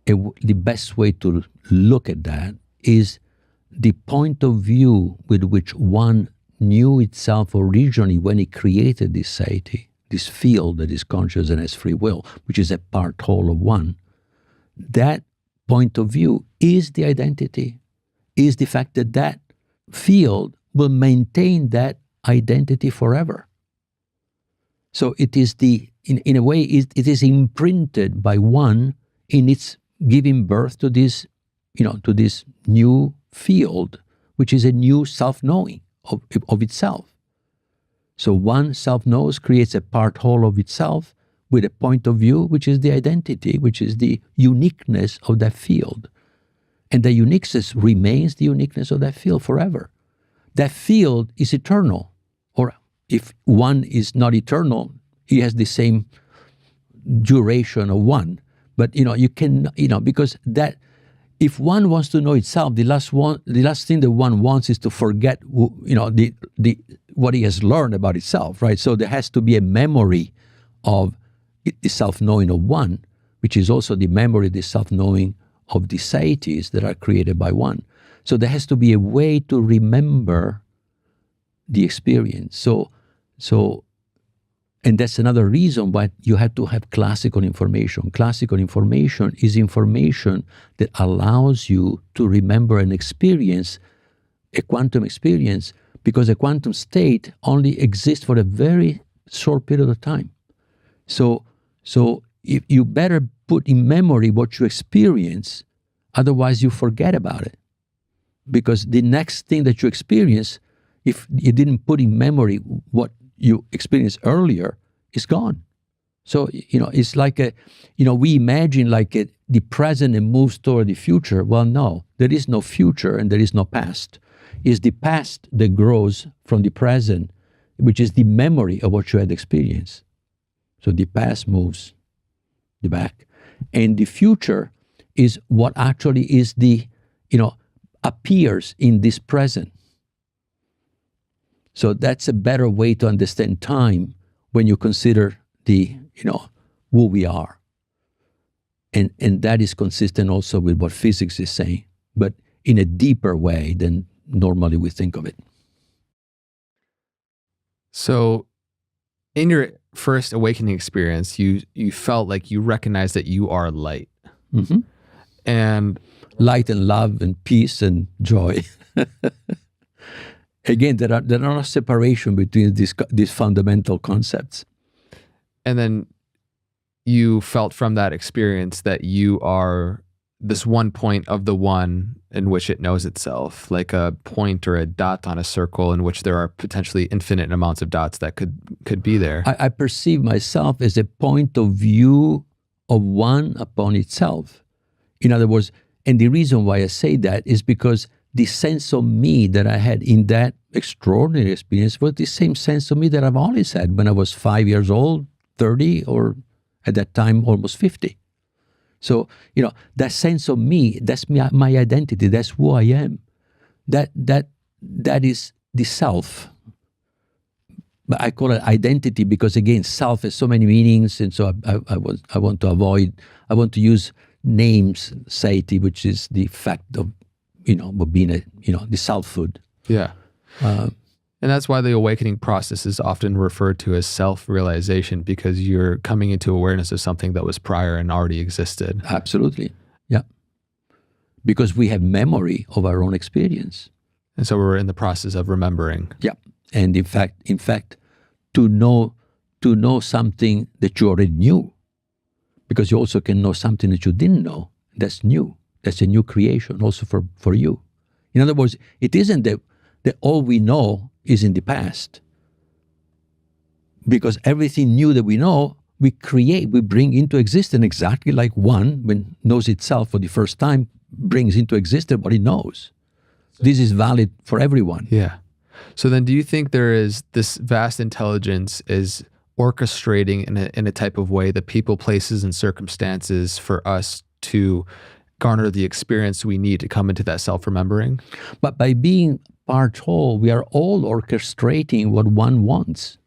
the best way to look at that is the point of view with which one knew itself originally when it created this satiety, this field that is conscious and has free will, which is a part whole of one. That point of view is the identity, is the fact that that field will maintain that identity forever. So it is in a way, it is imprinted by one in its giving birth to this, to this new field, which is a new self-knowing of itself. So one self-knows, creates a part whole of itself with a point of view, which is the identity, which is the uniqueness of that field. And the uniqueness remains the uniqueness of that field forever. That field is eternal. Or if one is not eternal, he has the same duration of one. But, you can, because that, if one wants to know itself, the last thing that one wants is to forget, what he has learned about itself, right? So there has to be a memory of the self-knowing of one, which is also the memory, the self-knowing of the satiety that are created by one. So there has to be a way to remember the experience. And that's another reason why you have to have classical information. Classical information is information that allows you to remember an experience, a quantum experience, because a quantum state only exists for a very short period of time. So if you better put in memory what you experience, otherwise you forget about it. Because the next thing that you experience, if you didn't put in memory what you experienced earlier, is gone. So, it's like we imagine the present and moves toward the future. Well, no, there is no future and there is no past. It's the past that grows from the present, which is the memory of what you had experienced. So the past moves the back. And the future is what actually is appears in this present. So that's a better way to understand time when you consider who we are. And that is consistent also with what physics is saying, but in a deeper way than normally we think of it. So in your first awakening experience, you felt like you recognized that you are light. Mm-hmm. And light and love and peace and joy. Again, there are no separation between these fundamental concepts. And then you felt from that experience that you are this one point of the one in which it knows itself, like a point or a dot on a circle in which there are potentially infinite amounts of dots that could be there. I perceive myself as a point of view of one upon itself. In other words, and the reason why I say that is because the sense of me that I had in that extraordinary experience was the same sense of me that I've always had when I was 5 years old, 30, or at that time almost 50. So, that sense of me, that's my identity, that's who I am. That is the self. But I call it identity because, again, self has so many meanings, and so I want to use names, satiety, which is the fact of, of being the selfhood. Yeah. And that's why the awakening process is often referred to as self-realization, because you're coming into awareness of something that was prior and already existed. Absolutely. Yeah. Because we have memory of our own experience. And so we're in the process of remembering. Yeah. And in fact, to know something that you already knew. because you also can know something that you didn't know. That's new. That's a new creation also for you. In other words, it isn't that all we know is in the past. Because everything new that we know, we create, we bring into existence, exactly like one, when knows itself for the first time, brings into existence what it knows. This is valid for everyone. Yeah. So then do you think there is this vast intelligence is orchestrating in a type of way the people, places, and circumstances for us to garner the experience we need to come into that self-remembering? But by being part whole, we are all orchestrating what one wants.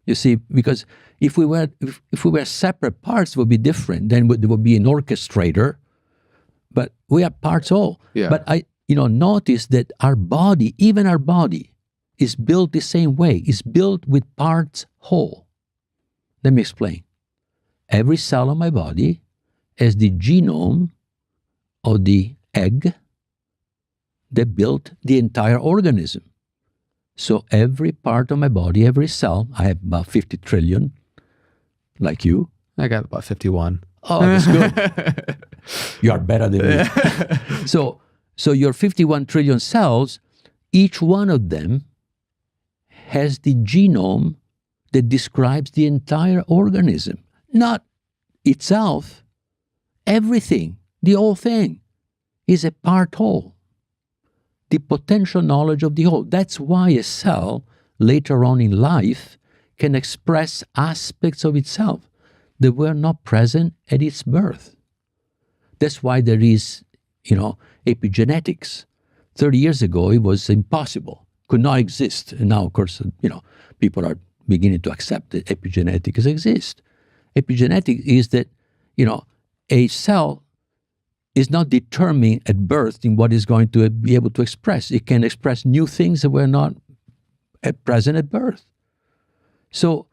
You see, because if we were separate parts, it would be different. Then there would be an orchestrator, but we are parts whole. Yeah. But notice that our body, even our body, is built the same way. It's built with parts whole. Let me explain. Every cell of my body has the genome of the egg that built the entire organism. So every part of my body, every cell, I have about 50 trillion, like you. I got about 51. Oh, that's good. You are better than me. So your 51 trillion cells, each one of them has the genome that describes the entire organism. Not itself. Everything, the whole thing, is a part whole. The potential knowledge of the whole. That's why a cell, later on in life, can express aspects of itself that were not present at its birth. That's why there is, epigenetics. 30 years ago, it was impossible, could not exist. And now, of course, people are beginning to accept that epigenetics exist. Epigenetics is that, a cell is not determined at birth in what it's going to be able to express. It can express new things that were not present at birth. So,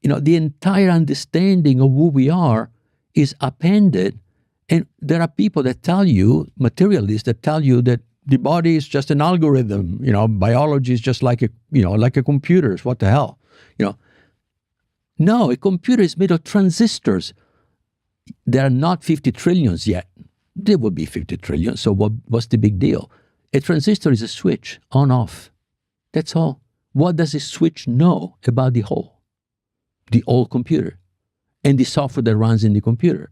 the entire understanding of who we are is appended. And there are people that tell you, materialists that tell you that the body is just an algorithm. Biology is just like a computer. What the hell? No, a computer is made of transistors. There are not 50 trillions yet. There will be 50 trillion. So what's the big deal? A transistor is a switch, on, off. That's all. What does a switch know about the whole? The whole computer. And the software that runs in the computer?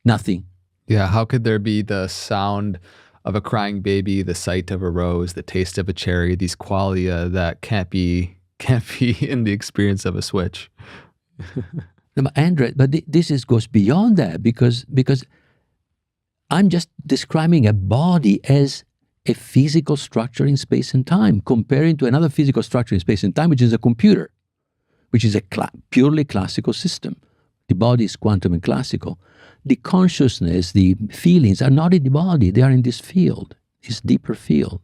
Nothing. Yeah, how could there be the sound of a crying baby, the sight of a rose, the taste of a cherry, these qualia that can't be in the experience of a switch? No, Andre, but this goes beyond that because I'm just describing a body as a physical structure in space and time, comparing to another physical structure in space and time, which is a computer, which is a purely classical system. The body is quantum and classical. The consciousness, the feelings are not in the body. They are in this field, this deeper field.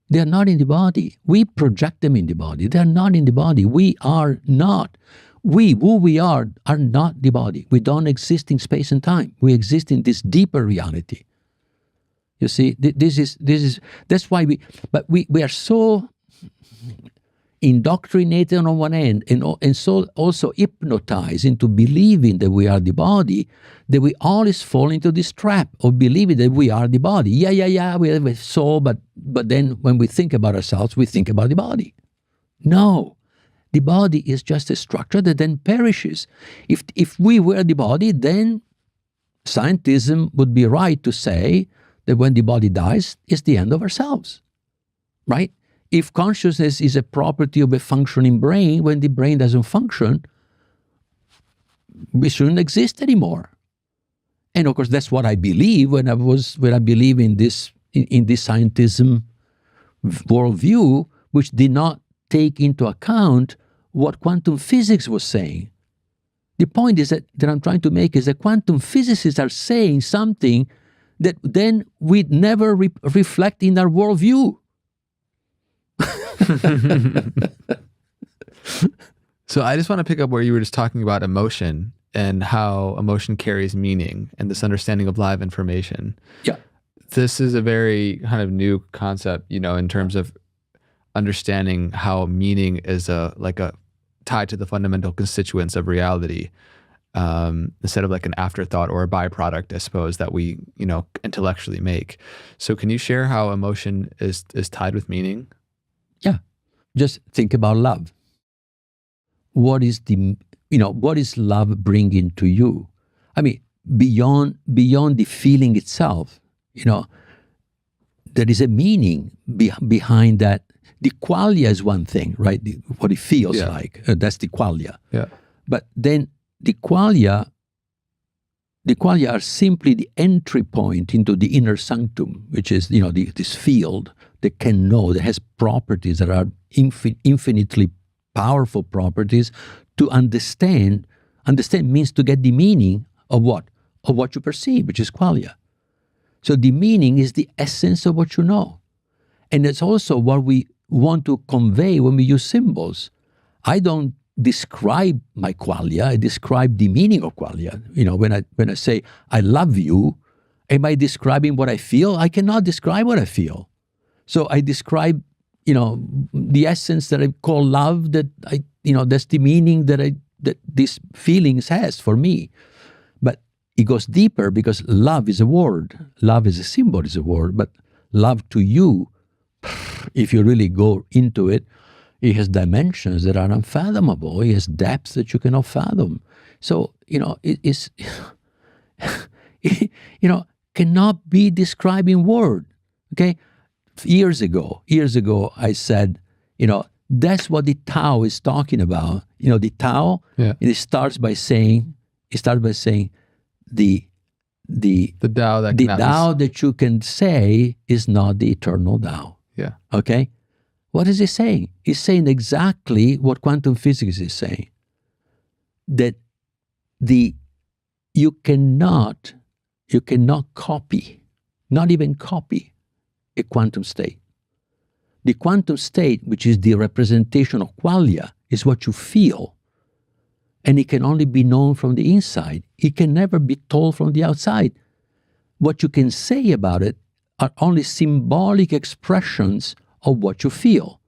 They are not in the body. We project them in the body. They are not in the body. We are not. Who we are not the body. We don't exist in space and time. We exist in this deeper reality. You see, that's why we are so indoctrinated on one end and so also hypnotized into believing that we are the body, that we always fall into this trap of believing that we are the body. Yeah, we have a soul, but then when we think about ourselves, we think about the body. No. The body is just a structure that then perishes. If we were the body, then scientism would be right to say that when the body dies, it's the end of ourselves, right? If consciousness is a property of a functioning brain, when the brain doesn't function, we shouldn't exist anymore. And of course, that's what I believe when I believe in this scientism worldview, which did not take into account what quantum physics was saying. The point is that I'm trying to make is that quantum physicists are saying something that then we never reflect in our worldview. So I just want to pick up where you were just talking about emotion and how emotion carries meaning and this understanding of live information. Yeah. This is a very kind of new concept, in terms of understanding how meaning is tied to the fundamental constituents of reality. instead of like an afterthought or a byproduct, I suppose, that we, intellectually make. So can you share how emotion is tied with meaning? Yeah. Just think about love. What is love bringing to you? I mean, beyond the feeling itself, there is a meaning behind that. The qualia is one thing, right? What it feels like. That's the qualia. Yeah. But then the qualia are simply the entry point into the inner sanctum, which is, this field that can know, that has properties that are infinitely powerful properties to understand. Understand means to get the meaning of what? Of what you perceive, which is qualia. So the meaning is the essence of what you know. And it's also what we want to convey when we use symbols. I don't describe my qualia, I describe the meaning of qualia. When I say, I love you, am I describing what I feel? I cannot describe what I feel. So I describe, the essence that I call love, that that's the meaning that this feelings has for me. But it goes deeper because love is a word. Love is a symbol, is a word. But love to you, if you really go into it, it has dimensions that are unfathomable. It has depths that you cannot fathom. So, it is, cannot be described in word. Okay? Years ago, I said, that's what the Tao is talking about. The Tao, it starts by saying the Tao that you can say is not the eternal Tao. Yeah. Okay? What is he saying? He's saying exactly what quantum physics is saying. That you cannot copy, not even copy, a quantum state. The quantum state, which is the representation of qualia, is what you feel. And it can only be known from the inside. It can never be told from the outside. What you can say about it are only symbolic expressions of what you feel.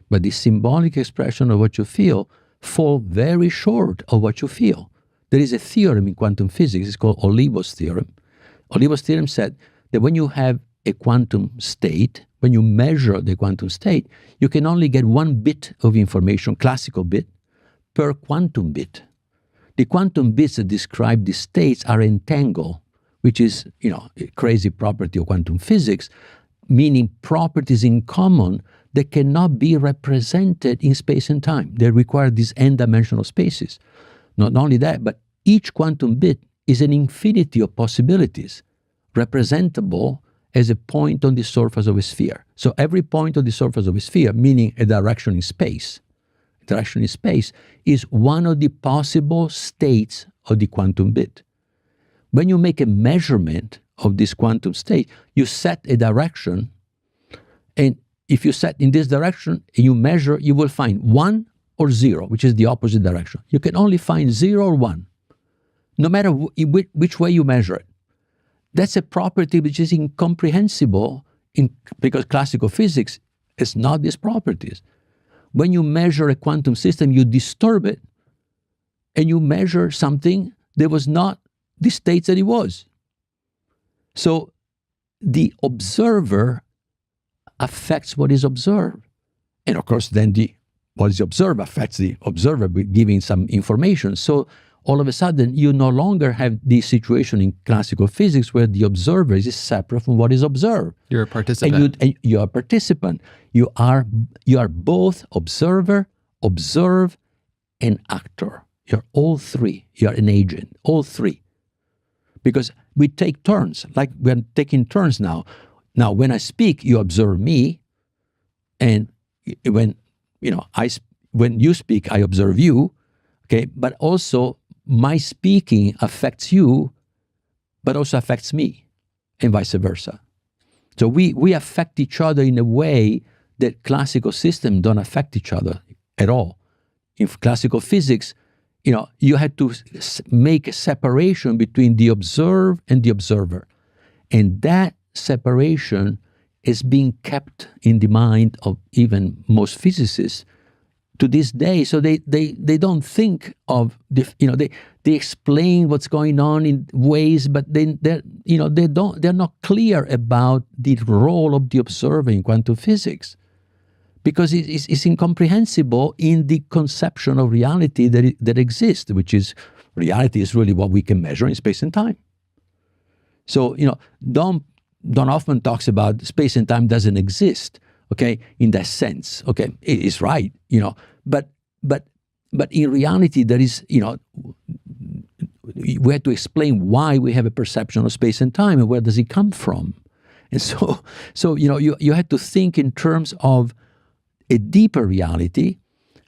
But the symbolic expression of what you feel fall very short of what you feel. There is a theorem in quantum physics, it's called Olivo's theorem. Olivo's theorem said that when you have a quantum state, when you measure the quantum state, you can only get one bit of information, classical bit, per quantum bit. The quantum bits that describe the states are entangled, which is, a crazy property of quantum physics, meaning properties in common that cannot be represented in space and time. They require these n-dimensional spaces. Not only that, but each quantum bit is an infinity of possibilities, representable as a point on the surface of a sphere. So every point on the surface of a sphere, meaning a direction in space, is one of the possible states of the quantum bit. When you make a measurement of this quantum state, you set a direction, and if you set in this direction and you measure, you will find 1 or 0, which is the opposite direction. You can only find 0 or 1, no matter which way you measure it. That's a property which is incomprehensible because classical physics is not these properties. When you measure a quantum system, you disturb it, and you measure something that was not the state that it was. So the observer affects what is observed. And of course, then what is observed affects the observer by giving some information. So all of a sudden, you no longer have the situation in classical physics where the observer is separate from what is observed. You're a participant. And you are a participant. You are both observer, observe, and actor. You're all three. You're an agent, all three. Because we take turns, like we're taking turns now. Now, when I speak, you observe me, and when you speak, I observe you. Okay, but also my speaking affects you, but also affects me, and vice versa. So we affect each other in a way that classical systems don't affect each other at all. In classical physics, you had to make a separation between the observed and the observer. And that separation is being kept in the mind of even most physicists to this day. So they don't think of they explain what's going on in ways, but they're not clear about the role of the observer in quantum physics, because it's incomprehensible in the conception of reality that exists, which is reality is really what we can measure in space and time. So Don Hoffman talks about space and time doesn't exist. Okay, in that sense, okay, it is right, but in reality, there is, we have to explain why we have a perception of space and time and where does it come from, and so you have to think in terms of a deeper reality,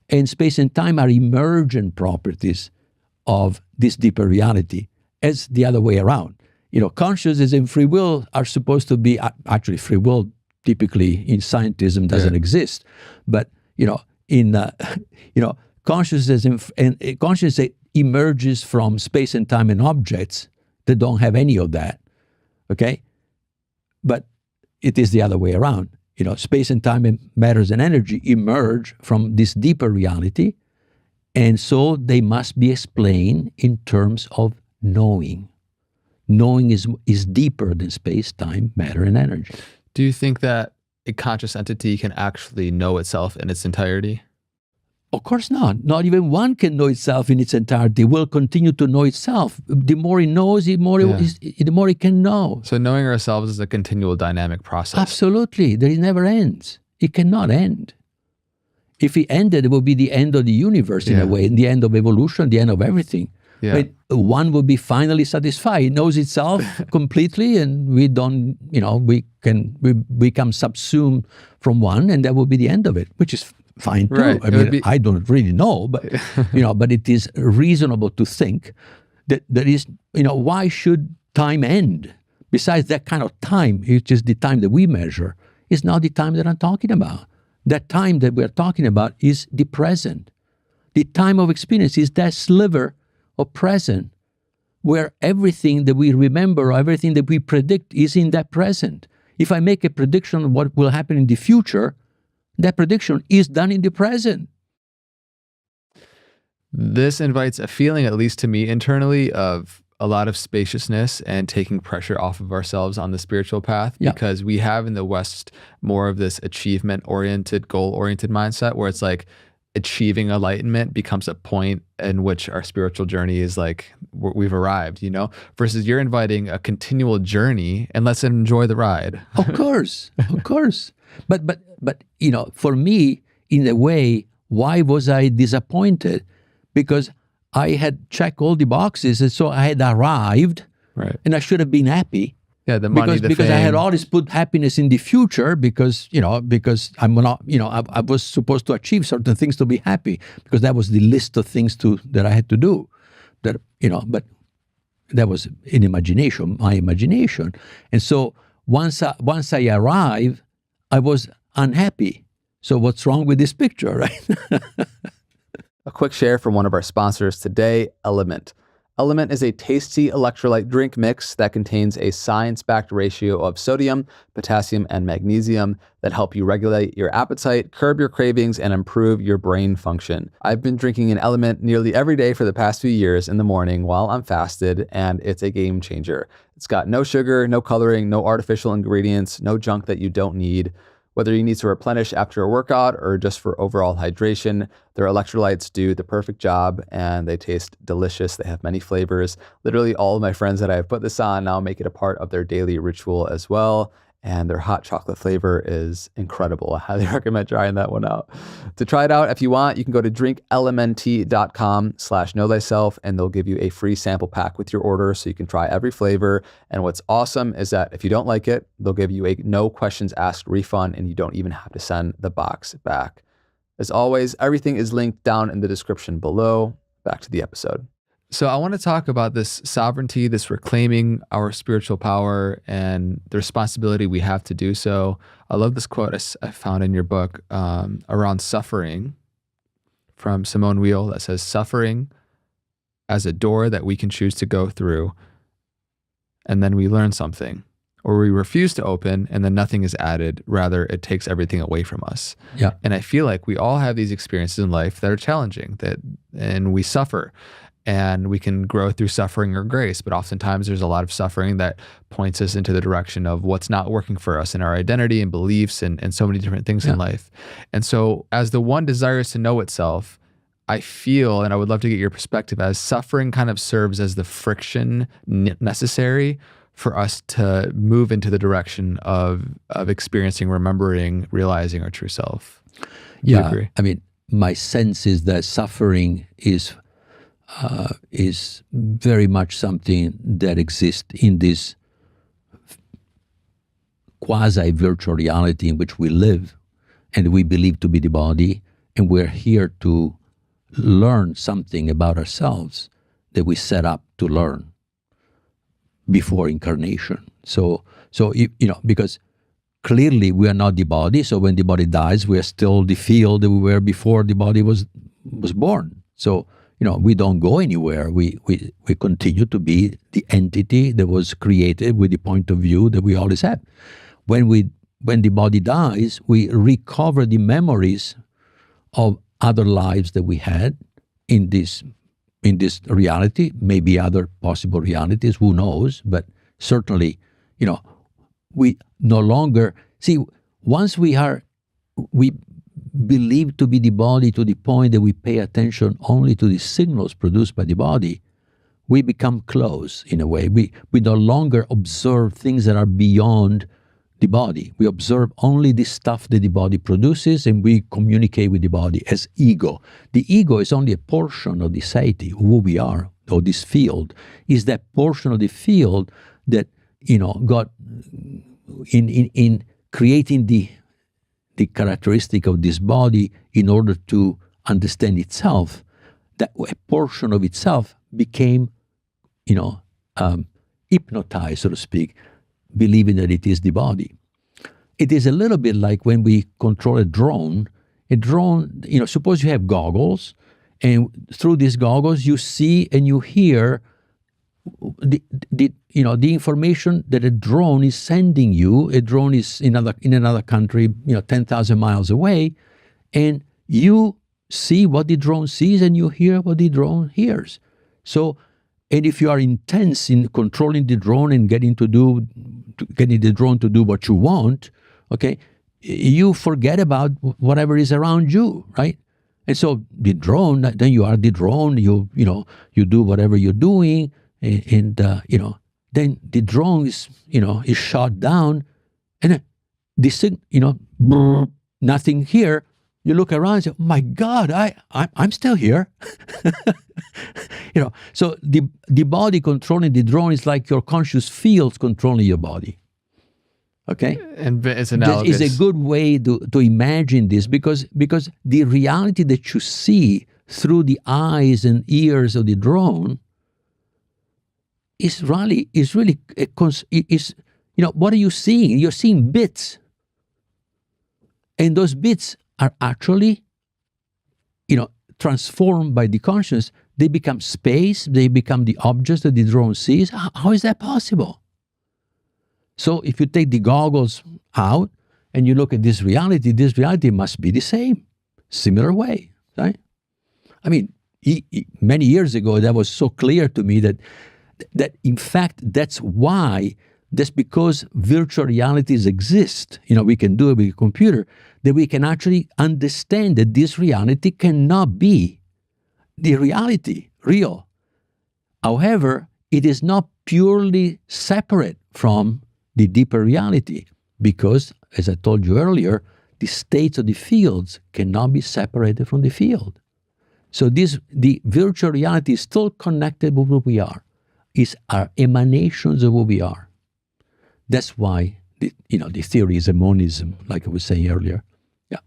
and space and time are emergent properties of this deeper reality, as the other way around. Consciousness and free will are supposed to be actually free will. Typically in scientism doesn't exist, but consciousness and consciousness emerges from space and time and objects that don't have any of that. Okay, but it is the other way around. Space and time and matters and energy emerge from this deeper reality, and so they must be explained in terms of knowing. Knowing is deeper than space, time, matter, and energy. Do you think that a conscious entity can actually know itself in its entirety? Of course not. Not even one can know itself in its entirety. It will continue to know itself. The more it knows, the more it can know. So knowing ourselves is a continual dynamic process. Absolutely. It never ends. It cannot end. If it ended, it would be the end of the universe in a way, the end of evolution, the end of everything. Yeah. But one will be finally satisfied. It knows itself completely, and we don't, we become subsumed from one, and that will be the end of it, which is fine too. Right. I don't really know, but but it is reasonable to think that there is, why should time end? Besides that kind of time, which is the time that we measure, is not the time that I'm talking about. That time that we're talking about is the present. The time of experience is that sliver of present, where everything that we remember or everything that we predict is in that present. If I make a prediction of what will happen in the future, that prediction is done in the present. This invites a feeling, at least to me internally, of a lot of spaciousness and taking pressure off of ourselves on the spiritual path, because we have in the West more of this achievement-oriented, goal-oriented mindset, where it's like achieving enlightenment becomes a point in which our spiritual journey is like, we've arrived, versus you're inviting a continual journey and let's enjoy the ride. Of course. But for me, in a way, why was I disappointed? Because I had checked all the boxes, and so I had arrived, right? And I should have been happy. Yeah, the money, because I had always put happiness in the future, because I'm not, I was supposed to achieve certain things to be happy, because that was the list of things that I had to do. But that was my imagination. And so once I arrived, I was unhappy. So what's wrong with this picture, right? A quick share from one of our sponsors today, Element. Element is a tasty electrolyte drink mix that contains a science-backed ratio of sodium, potassium, and magnesium that help you regulate your appetite, curb your cravings, and improve your brain function. I've been drinking an Element nearly every day for the past few years in the morning while I'm fasted, and it's a game changer. It's got no sugar, no coloring, no artificial ingredients, no junk that you don't need. Whether you need to replenish after a workout or just for overall hydration, their electrolytes do the perfect job, and they taste delicious. They have many flavors. Literally all of my friends that I've put this on now make it a part of their daily ritual as well. And their hot chocolate flavor is incredible. I highly recommend trying that one out. To try it out, if you want, you can go to drinkelement.com/knowthyself, and they'll give you a free sample pack with your order so you can try every flavor. And what's awesome is that if you don't like it, they'll give you a no questions asked refund, and you don't even have to send the box back. As always, everything is linked down in the description below. Back to the episode. So I want to talk about this sovereignty, this reclaiming our spiritual power and the responsibility we have to do so. I love this quote I found in your book around suffering from Simone Weil that says, "Suffering as a door that we can choose to go through, and then we learn something, or we refuse to open, and then nothing is added. Rather, it takes everything away from us. Yeah. And I feel like we all have these experiences in life that are challenging, and we suffer. And we can grow through suffering or grace, but oftentimes there's a lot of suffering that points us into the direction of what's not working for us in our identity and beliefs and so many different things in life. And so as the one desires to know itself, I feel, and I would love to get your perspective, as suffering kind of serves as the friction necessary for us to move into the direction of experiencing, remembering, realizing our true self. Do you agree? I mean, my sense is that suffering is very much something that exists in this quasi-virtual reality in which we live and we believe to be the body, and we're here to learn something about ourselves that we set up to learn before incarnation. So because clearly we are not the body, so when the body dies, we are still the field that we were before the body was born. So we don't go anywhere. We continue to be the entity that was created with the point of view that we always have. When the body dies, we recover the memories of other lives that we had in this reality, maybe other possible realities, who knows? But certainly, we no longer see, once we believe to be the body to the point that we pay attention only to the signals produced by the body, we become close in a way. We no longer observe things that are beyond the body. We observe only the stuff that the body produces, and we communicate with the body as ego. The ego is only a portion of the deity, who we are, or this field. Is that portion of the field that got in creating the characteristic of this body in order to understand itself. That a portion of itself became, hypnotized, so to speak, believing that it is the body. It is a little bit like when we control a drone. A drone, suppose you have goggles, and through these goggles you see and you hear the information that a drone is sending you. A drone is in another country, 10,000 miles away, and you see what the drone sees and you hear what the drone hears. So, and if you are intense in controlling the drone and getting the drone to do what you want, okay, you forget about whatever is around you, right? And so the drone, then you are the drone. You do whatever you're doing. And then the drone is shot down, and nothing here. You look around and say, "My God, I'm still here." So the body controlling the drone is like your conscious fields controlling your body. Okay, and it's analogous. It's a good way to imagine this, because the reality that you see through the eyes and ears of the drone is really what are you seeing? You're seeing bits, and those bits are actually transformed by the consciousness. They become space. They become the objects that the drone sees. How is that possible? So if you take the goggles out and you look at this reality must be the similar way, right? I mean, many years ago, that was so clear to me that in fact, that's because virtual realities exist, we can do it with a computer, that we can actually understand that this reality cannot be the reality, real. However, it is not purely separate from the deeper reality, because, as I told you earlier, the states of the fields cannot be separated from the field. So the virtual reality is still connected with who we are. Is our emanations of who we are. That's why the theory is a monism, like I was saying earlier. Yeah.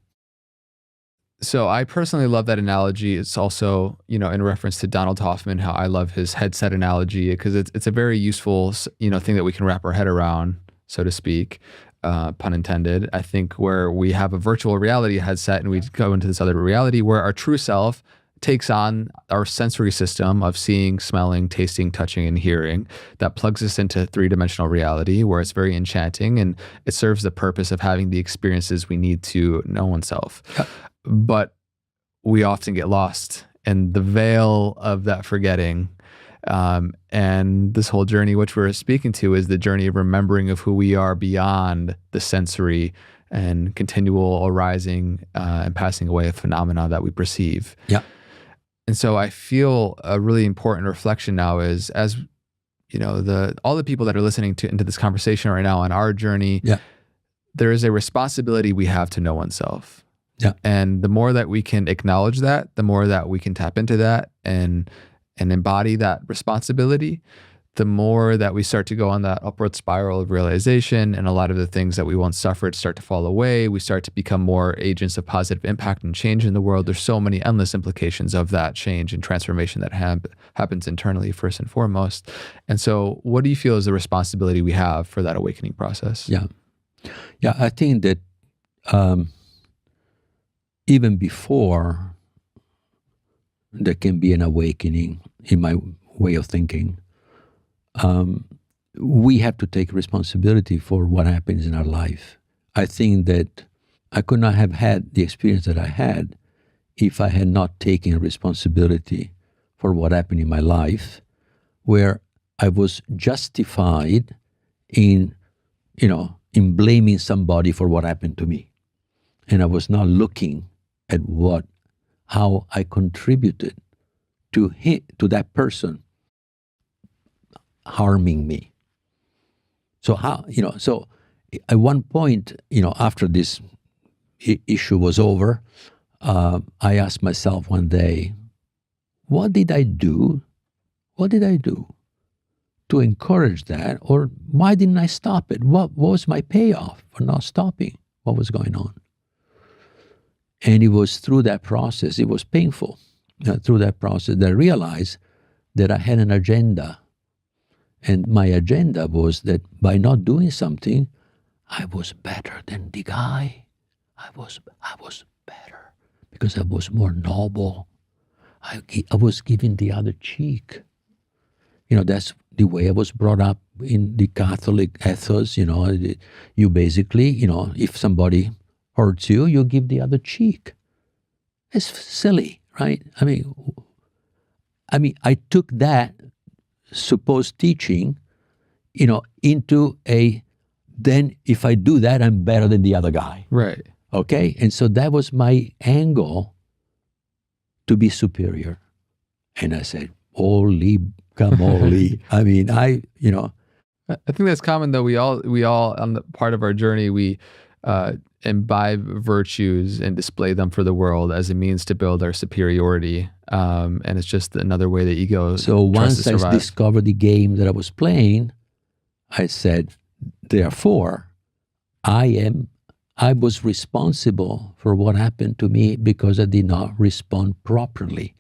So I personally love that analogy. It's also, in reference to Donald Hoffman, how I love his headset analogy, because it's a very useful, thing that we can wrap our head around, so to speak, pun intended. I think where we have a virtual reality headset and we go into this other reality where our true self takes on our sensory system of seeing, smelling, tasting, touching, and hearing, that plugs us into three-dimensional reality where it's very enchanting and it serves the purpose of having the experiences we need to know oneself. Yeah. But we often get lost in the veil of that forgetting. And this whole journey, which we're speaking to, is the journey of remembering of who we are beyond the sensory and continual arising and passing away of phenomena that we perceive. Yeah. And so I feel a really important reflection now is, as you know, all the people that are listening into this conversation right now on our journey, there is a responsibility we have to know oneself. Yeah. And the more that we can acknowledge that, the more that we can tap into that and embody that responsibility, the more that we start to go on that upward spiral of realization, and a lot of the things that we once suffered start to fall away. We start to become more agents of positive impact and change in the world. There's so many endless implications of that change and transformation that happens internally first and foremost. And so what do you feel is the responsibility we have for that awakening process? Yeah, I think that even before there can be an awakening, in my way of thinking, we have to take responsibility for what happens in our life. I think that I could not have had the experience that I had if I had not taken responsibility for what happened in my life, where I was justified in blaming somebody for what happened to me. And I was not looking at how I contributed to that person harming me. So so at one point, after this issue was over, I asked myself one day, what did I do? What did I do to encourage that? Or why didn't I stop it? What was my payoff for not stopping what was going on? And it was through that process, it was painful, through that process that I realized that I had an agenda. And my agenda was that by not doing something, I was better than the guy. I was better because I was more noble. I was giving the other cheek. That's the way I was brought up in the Catholic ethos. You basically, if somebody hurts you, you give the other cheek. It's silly, right? I mean, I took that supposed teaching, into then if I do that, I'm better than the other guy. Right. Okay? And so that was my angle to be superior. And I said, holy camoli. I mean, I think that's common though. We all on the part of our journey, we imbibe virtues and display them for the world as a means to build our superiority. And it's just another way the ego So once tries to I survive. discovered the game that I was playing, I said, therefore, I was responsible for what happened to me because I did not respond properly.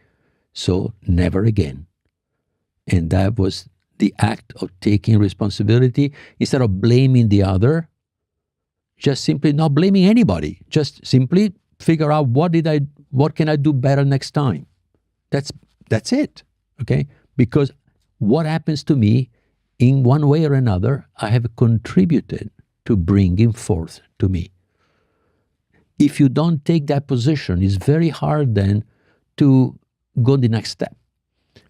So never again. And that was the act of taking responsibility. Instead of blaming the other, just simply not blaming anybody. Just simply figure out what can I do better next time. That's it, okay? Because what happens to me, in one way or another, I have contributed to bringing forth to me. If you don't take that position, it's very hard then to go the next step.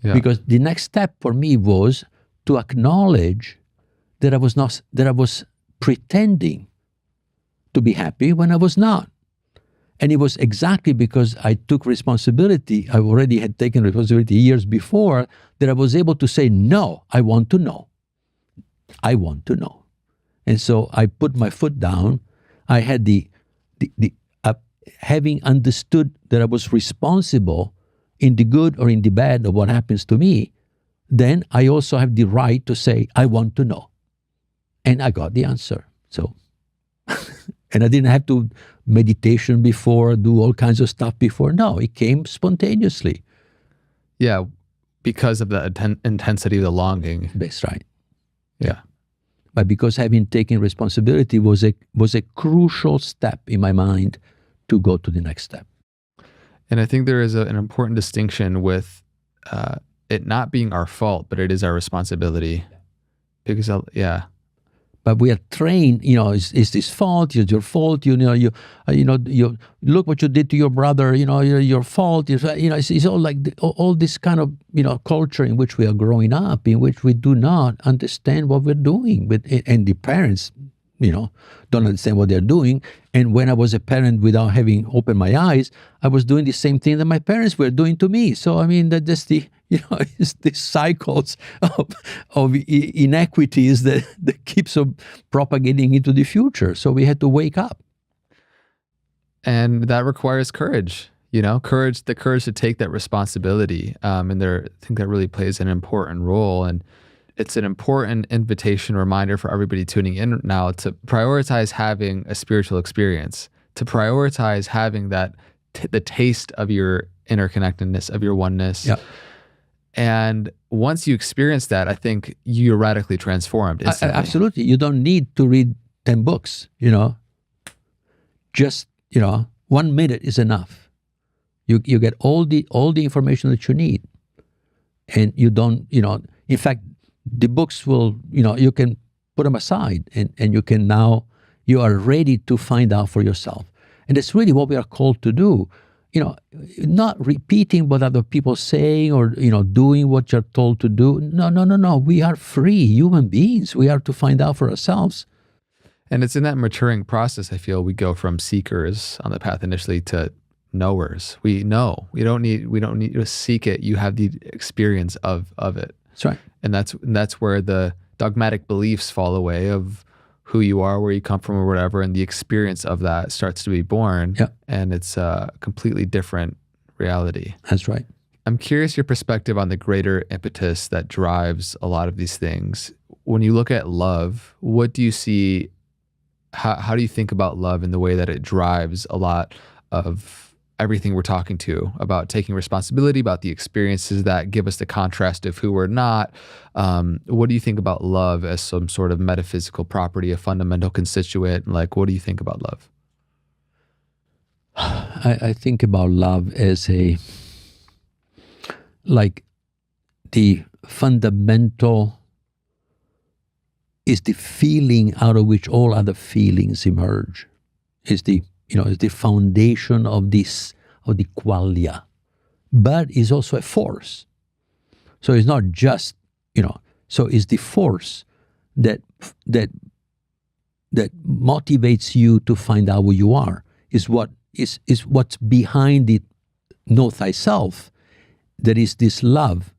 Yeah. Because the next step for me was to acknowledge that I was pretending to be happy when I was not. And it was exactly because I took responsibility, I already had taken responsibility years before, that I was able to say, no, I want to know. I want to know. And so I put my foot down. I had having understood that I was responsible in the good or in the bad of what happens to me, then I also have the right to say, I want to know. And I got the answer. So, and I didn't have to meditation before, do all kinds of stuff before. No, it came spontaneously. Yeah, because of the intensity of the longing. That's right. Yeah. But because having taken responsibility was a crucial step in my mind to go to the next step. And I think there is an important distinction with it not being our fault, but it is our responsibility. Because, But we are trained, it's this fault, it's your fault, you look what you did to your brother, your fault, it's all like all this kind of, culture in which we are growing up, in which we do not understand what we're doing. And the parents, don't understand what they're doing. And when I was a parent without having opened my eyes, I was doing the same thing that my parents were doing to me. So, that's it's the cycles of inequities that keeps on propagating into the future. So we had to wake up. And that requires courage, the courage to take that responsibility. And I think that really plays an important role. And it's an important invitation, reminder for everybody tuning in now to prioritize having a spiritual experience, to prioritize having that the taste of your interconnectedness, of your oneness. Yeah. And once you experience that, I think you're radically transformed instantly. Absolutely. You don't need to read 10 books, Just, 1 minute is enough. You get all the information that you need. And you don't, in fact, the books will, you can put them aside and you are ready to find out for yourself. And that's really what we are called to do. Not repeating what other people say or, doing what you're told to do. No. We are free human beings. We are to find out for ourselves. And it's in that maturing process, I feel, we go from seekers on the path initially to knowers. We know. We don't need to seek it. You have the experience of it. That's right. And that's where the dogmatic beliefs fall away of who you are, where you come from or whatever, and the experience of that starts to be born. Yeah. And it's a completely different reality. That's right. I'm curious your perspective on the greater impetus that drives a lot of these things. When you look at love, what do you see, how do you think about love in the way that it drives a lot of everything we're talking to about taking responsibility, about the experiences that give us the contrast of who we're not? What do you think about love as some sort of metaphysical property, a fundamental constituent? Like, what do you think about love? I think about love as the fundamental is the feeling out of which all other feelings emerge. Is the foundation of the qualia, but is also a force. So it's not just, so it's the force that motivates you to find out who you are, is what's behind it, know thyself. There is this love,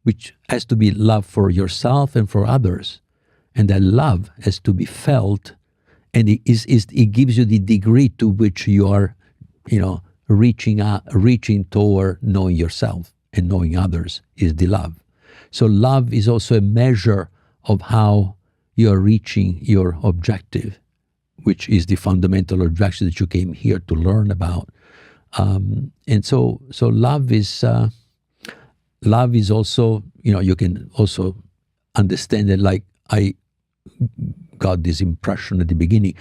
which has to be love for yourself and for others. And that love has to be felt. And it gives you the degree to which you are, reaching toward knowing yourself and knowing others is the love. So love is also a measure of how you are reaching your objective, which is the fundamental objective that you came here to learn about. And so love is also, you can also understand it like I got this impression at the beginning,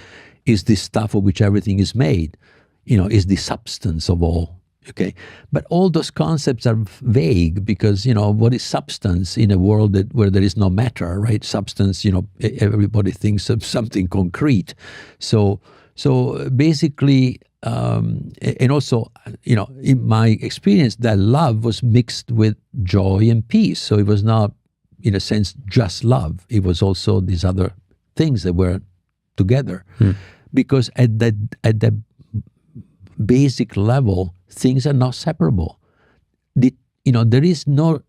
is the stuff of which everything is made, is the substance of all, okay? But all those concepts are vague because, what is substance in a world where there is no matter, right? Substance, everybody thinks of something concrete. So basically, and also, in my experience, that love was mixed with joy and peace. So it was not, in a sense, just love. It was also these other things that were together, because at the basic level, things are not separable. There is no,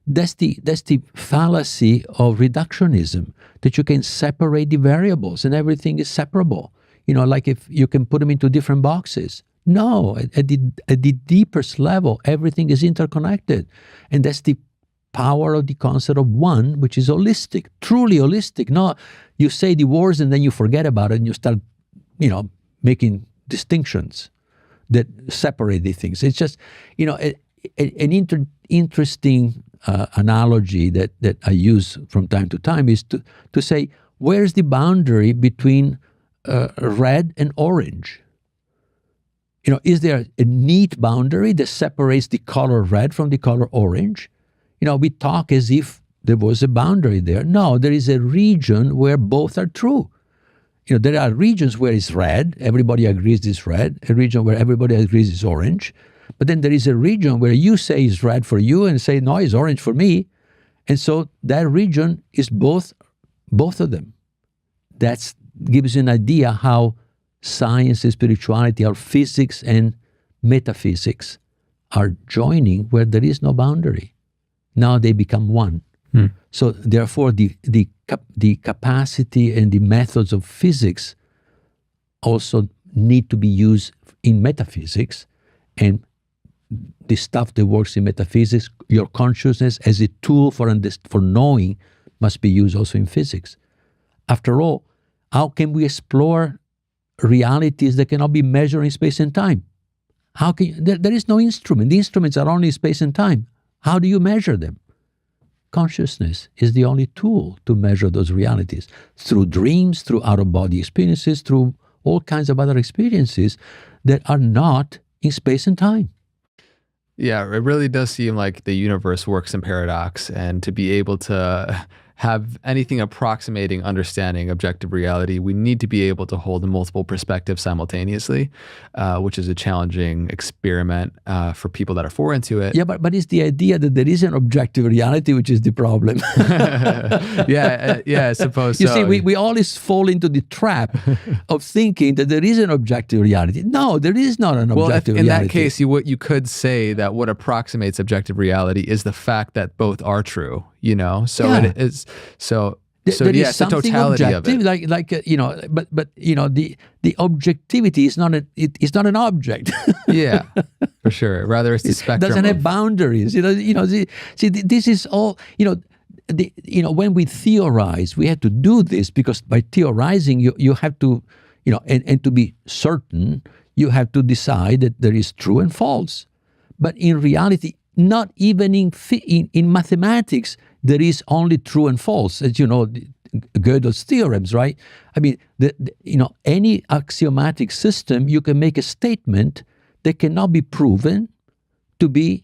that's the fallacy of reductionism, that you can separate the variables and everything is separable. Like if you can put them into different boxes. No, at the deepest level, everything is interconnected, and that's the power of the concept of one, which is holistic, truly holistic. No, you say the words and then you forget about it and you start, making distinctions that separate the things. It's just, an interesting analogy that I use from time to time is to say, where's the boundary between red and orange? Is there a neat boundary that separates the color red from the color orange? We talk as if there was a boundary there. No, there is a region where both are true. There are regions where it's red, everybody agrees it's red, a region where everybody agrees it's orange. But then there is a region where you say it's red for you and say, no, it's orange for me. And so that region is both of them. That gives you an idea how science and spirituality, our physics and metaphysics are joining where there is no boundary. Now they become one. So therefore the capacity and the methods of physics also need to be used in metaphysics, and the stuff that works in metaphysics, your consciousness as a tool for knowing, must be used also in physics. After all, how can we explore realities that cannot be measured in space and time? There is no instrument. The instruments are only space and time. How do you measure them? Consciousness is the only tool to measure those realities, through dreams, through out-of-body experiences, through all kinds of other experiences that are not in space and time. Yeah, it really does seem like the universe works in paradox, and to be able to have anything approximating understanding objective reality, we need to be able to hold multiple perspectives simultaneously, which is a challenging experiment for people that are foreign to it. Yeah, but it's the idea that there is an objective reality which is the problem. I suppose so. You see, we always fall into the trap of thinking that there is an objective reality. No, there is not an objective reality. In that case, you could say that what approximates objective reality is the fact that both are true. So yeah. It is. So there is it's the totality objective, of it. but the objectivity is not it's not an object. Yeah, for sure. Rather, it's the spectrum. It doesn't have boundaries. See, this is all. When we theorize, we have to do this because by theorizing, you have to, and to be certain, you have to decide that there is true and false. But in reality, not even in mathematics, there is only true and false, as you know, Gödel's theorems, right? I mean, any axiomatic system, you can make a statement that cannot be proven to be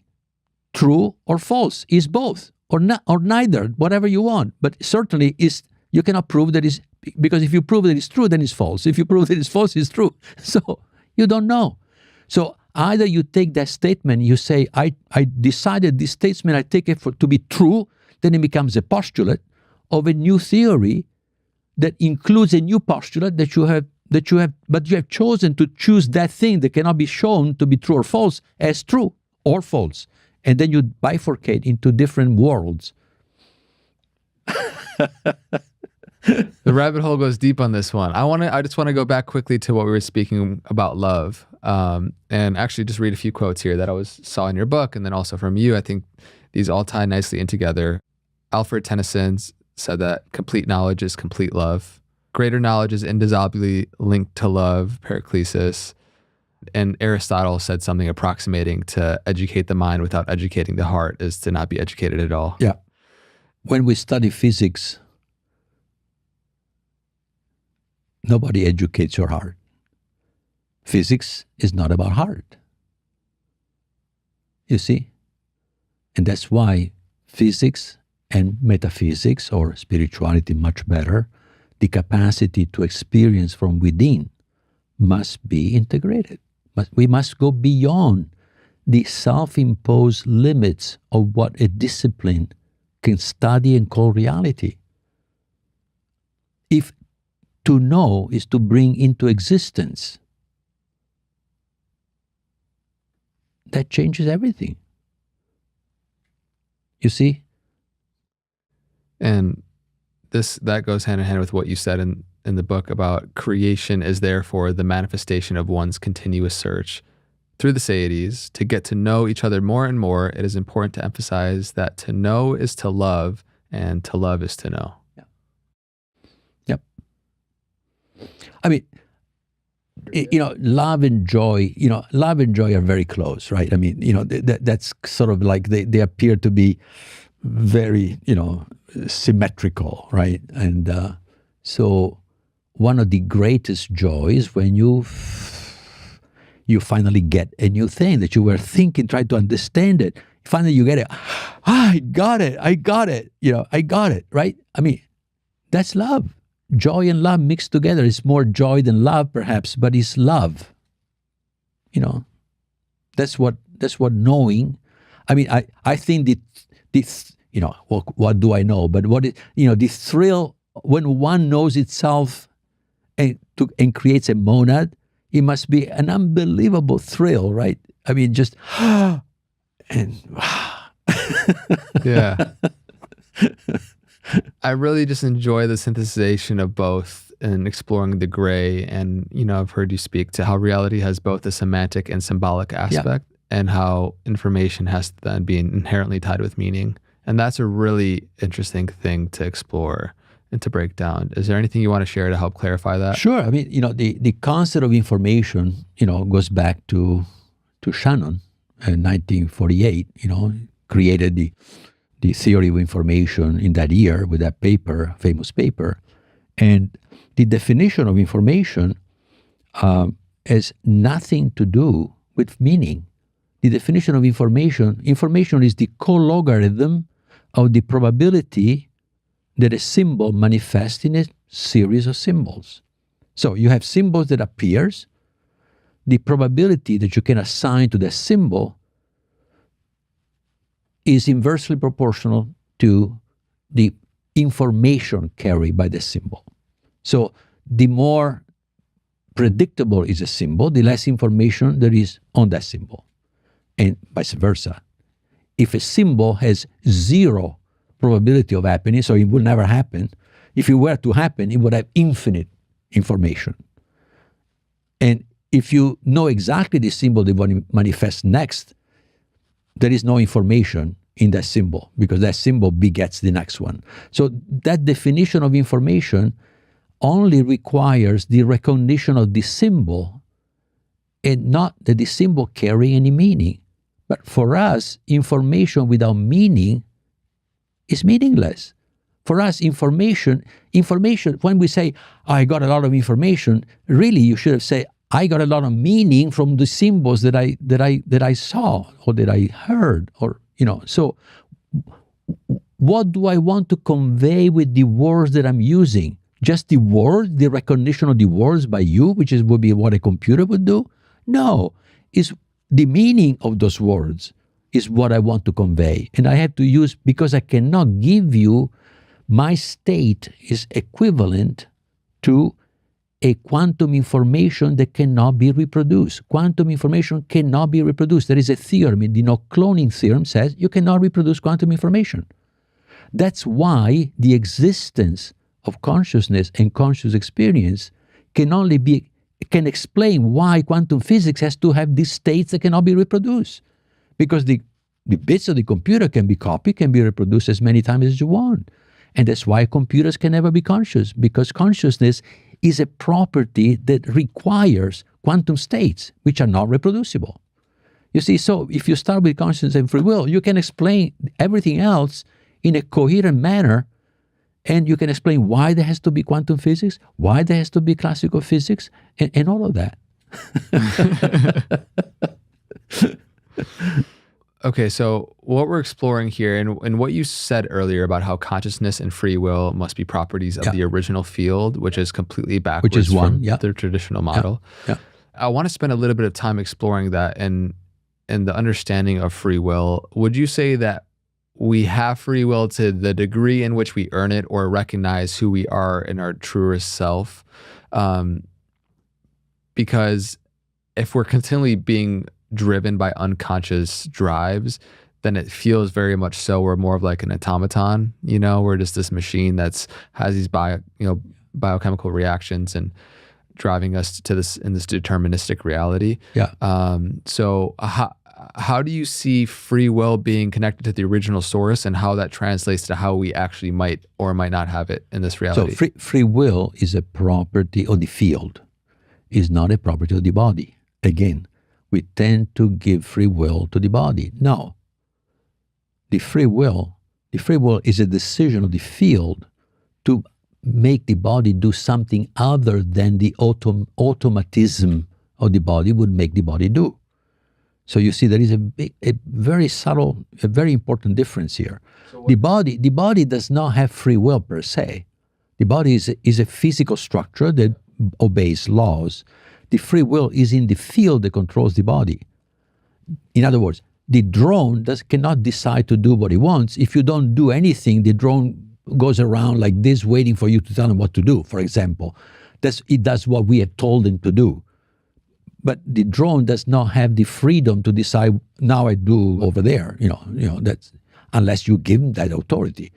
true or false. Is both or not, or neither, whatever you want. But certainly you cannot prove that is, because if you prove that it's true, then it's false. If you prove that it's false, it's true. So you don't know. So either you take that statement, you say, I decided this statement, I take it to be true, then it becomes a postulate of a new theory that includes a new postulate but you have chosen to choose that thing that cannot be shown to be true or false as true or false. And then you bifurcate into different worlds. The rabbit hole goes deep on this one. I just want to go back quickly to what we were speaking about love, and actually just read a few quotes here that I saw in your book, and then also from you. I think these all tie nicely in together. Alfred Tennyson said that complete knowledge is complete love. Greater knowledge is indissolubly linked to love, Periclesis. And Aristotle said something approximating to educate the mind without educating the heart is to not be educated at all. Yeah. When we study physics, nobody educates your heart. Physics is not about heart. You see? And that's why physics and metaphysics, or spirituality much better, the capacity to experience from within must be integrated. We must go beyond the self-imposed limits of what a discipline can study and call reality. If to know is to bring into existence, that changes everything. You see? And that goes hand in hand with what you said in the book about creation is therefore the manifestation of one's continuous search. Through the Seides, to get to know each other more and more, it is important to emphasize that to know is to love, and to love is to know. Yeah. Yep. I mean, love and joy, are very close, right? I mean, that's sort of like they appear to be very, symmetrical, right? And so one of the greatest joys when you you finally get a new thing that you were thinking, trying to understand it. Finally, you get it. I got it. I got it. I got it, right? I mean, that's love. Joy and love mixed together. It's more joy than love, perhaps, but it's love. That's what knowing. I mean, I think this, what do I know? But the thrill when one knows itself and creates a monad, it must be an unbelievable thrill, right? I mean, just and yeah. I really just enjoy the synthesization of both and exploring the gray. And, I've heard you speak to how reality has both a semantic and symbolic aspect, and how information has to then be inherently tied with meaning. And that's a really interesting thing to explore and to break down. Is there anything you want to share to help clarify that? Sure. I mean, the concept of information, goes back to Shannon in 1948, created the theory of information in that year with that paper, famous paper. And the definition of information has nothing to do with meaning. The definition of information is the co-logarithm of the probability that a symbol manifests in a series of symbols. So you have symbols that appears. The probability that you can assign to the symbol is inversely proportional to the information carried by the symbol. So the more predictable is a symbol, the less information there is on that symbol, and vice versa. If a symbol has zero probability of happening, so it will never happen, if it were to happen, it would have infinite information. And if you know exactly the symbol that will manifest next, there is no information in that symbol, because that symbol begets the next one. So that definition of information only requires the recognition of the symbol, and not that the symbol carry any meaning. But for us, information without meaning is meaningless. For us, information, when we say, I got a lot of information, really you should have said, I got a lot of meaning from the symbols that I saw or that I heard, or So what do I want to convey with the words that I'm using? Just the words, the recognition of the words by you, which would be what a computer would do? No, it's the meaning of those words is what I want to convey. And I have to use, because I cannot give you, my state is equivalent to a quantum information that cannot be reproduced. Quantum information cannot be reproduced. There is a theorem, the no-cloning theorem says you cannot reproduce quantum information. That's why the existence of consciousness and conscious experience can explain why quantum physics has to have these states that cannot be reproduced. Because the bits of the computer can be copied, can be reproduced as many times as you want. And that's why computers can never be conscious, because consciousness is a property that requires quantum states, which are not reproducible. You see, so if you start with consciousness and free will, you can explain everything else in a coherent manner, and you can explain why there has to be quantum physics, why there has to be classical physics, and all of that. Okay, so what we're exploring here, and what you said earlier about how consciousness and free will must be properties of the original field, which is completely backwards from the traditional model. I want to spend a little bit of time exploring that and the understanding of free will. Would you say that we have free will to the degree in which we earn it or recognize who we are in our truest self? Because if we're continually being driven by unconscious drives, then it feels very much so we're more of like an automaton, we're just this machine that's has these biochemical reactions and driving us to this in this deterministic reality. So how do you see free will being connected to the original source, and how that translates to how we actually might or might not have it in this reality? So free will is a property of the field, is not a property of the body. Again, we tend to give free will to the body. No. The free will is a decision of the field to make the body do something other than the automatism of the body would make the body do. So you see, there is a very subtle, a very important difference here. So the body does not have free will per se. The body is a physical structure that obeys laws. The free will is in the field that controls the body. In other words, the drone cannot decide to do what it wants. If you don't do anything, the drone goes around like this, waiting for you to tell him what to do, for example. It does what we have told him to do. But the drone does not have the freedom to decide, now I do over there. That's unless you give him that authority.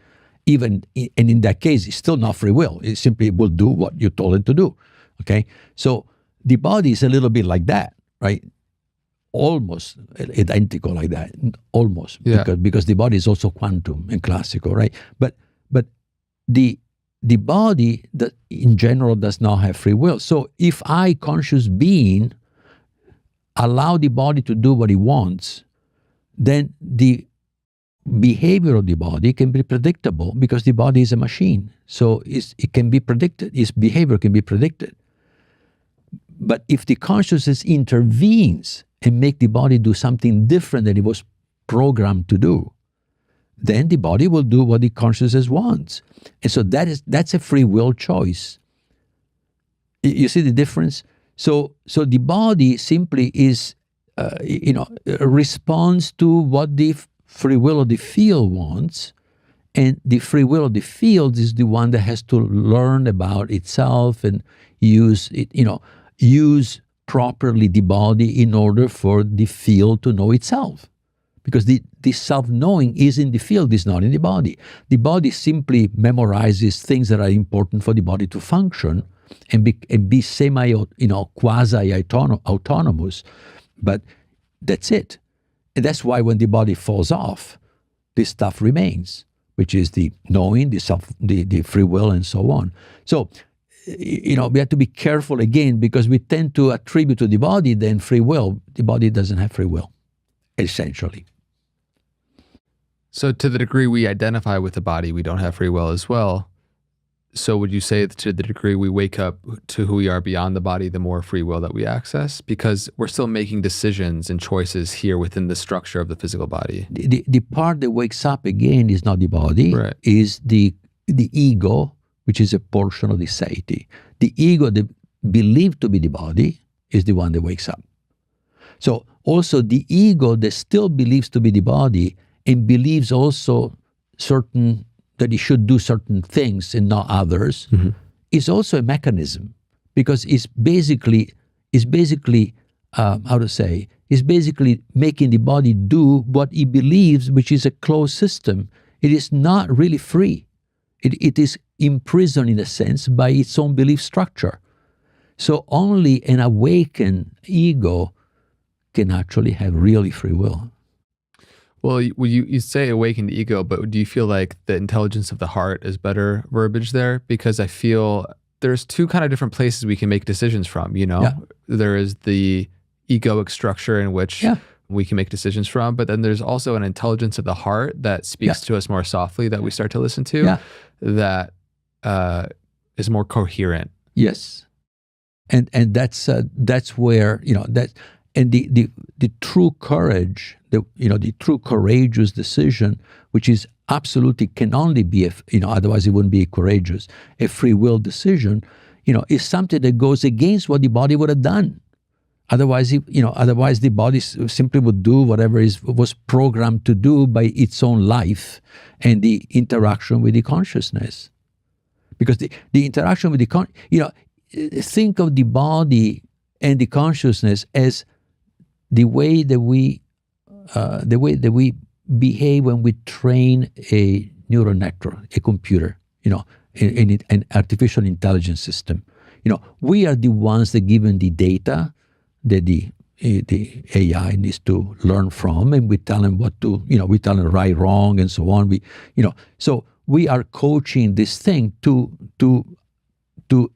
And in that case, it's still not free will. It simply will do what you told it to do. Okay? So the body is a little bit like that, right? Almost identical like that, almost. Yeah. Because the body is also quantum and classical, right? But the body that in general does not have free will. So if I, conscious being, allow the body to do what it wants, then the behavior of the body can be predictable because the body is a machine. So it can be predicted. Its behavior can be predicted. But if the consciousness intervenes and make the body do something different than it was programmed to do, then the body will do what the consciousness wants. And so that's a free will choice. You see the difference? So the body simply is, responds to what the free will of the field wants, and the free will of the field is the one that has to learn about itself and use properly the body in order for the field to know itself. Because the self-knowing is in the field, is not in the body. The body simply memorizes things that are important for the body to function and be quasi-autonomous. But that's it. And that's why when the body falls off, this stuff remains, which is the knowing, the free will, and so on. So, we have to be careful again, because we tend to attribute to the body then free will. The body doesn't have free will, essentially. So to the degree we identify with the body, we don't have free will as well. So would you say that to the degree we wake up to who we are beyond the body, the more free will that we access? Because we're still making decisions and choices here within the structure of the physical body. The part that wakes up again is not the body, right. Is the ego, which is a portion of the sati. The ego that believed to be the body is the one that wakes up. So also the ego that still believes to be the body and believes also that it should do certain things and not others, mm-hmm. is also a mechanism, because it's basically making the body do what it believes, which is a closed system. It is not really free. It is imprisoned in a sense by its own belief structure. So only an awakened ego can actually have really free will. Well, you say awakened ego, but do you feel like the intelligence of the heart is better verbiage there? Because I feel there's two kind of different places we can make decisions from, Yeah. There is the egoic structure in which we can make decisions from, but then there's also an intelligence of the heart that speaks to us more softly, that we start to listen to, that is more coherent. Yes. And that's where, and the true courage, the true courageous decision, which is absolutely can only be, otherwise it wouldn't be courageous, a free will decision, is something that goes against what the body would have done. Otherwise the body simply would do whatever was programmed to do by its own life and the interaction with the consciousness. Because the interaction with think of the body and the consciousness as the way that we behave when we train a neural network, a computer, an artificial intelligence system. We are the ones that given the data that the AI needs to learn from, and we tell them what to, we tell them right, wrong, and so on. So we are coaching this thing to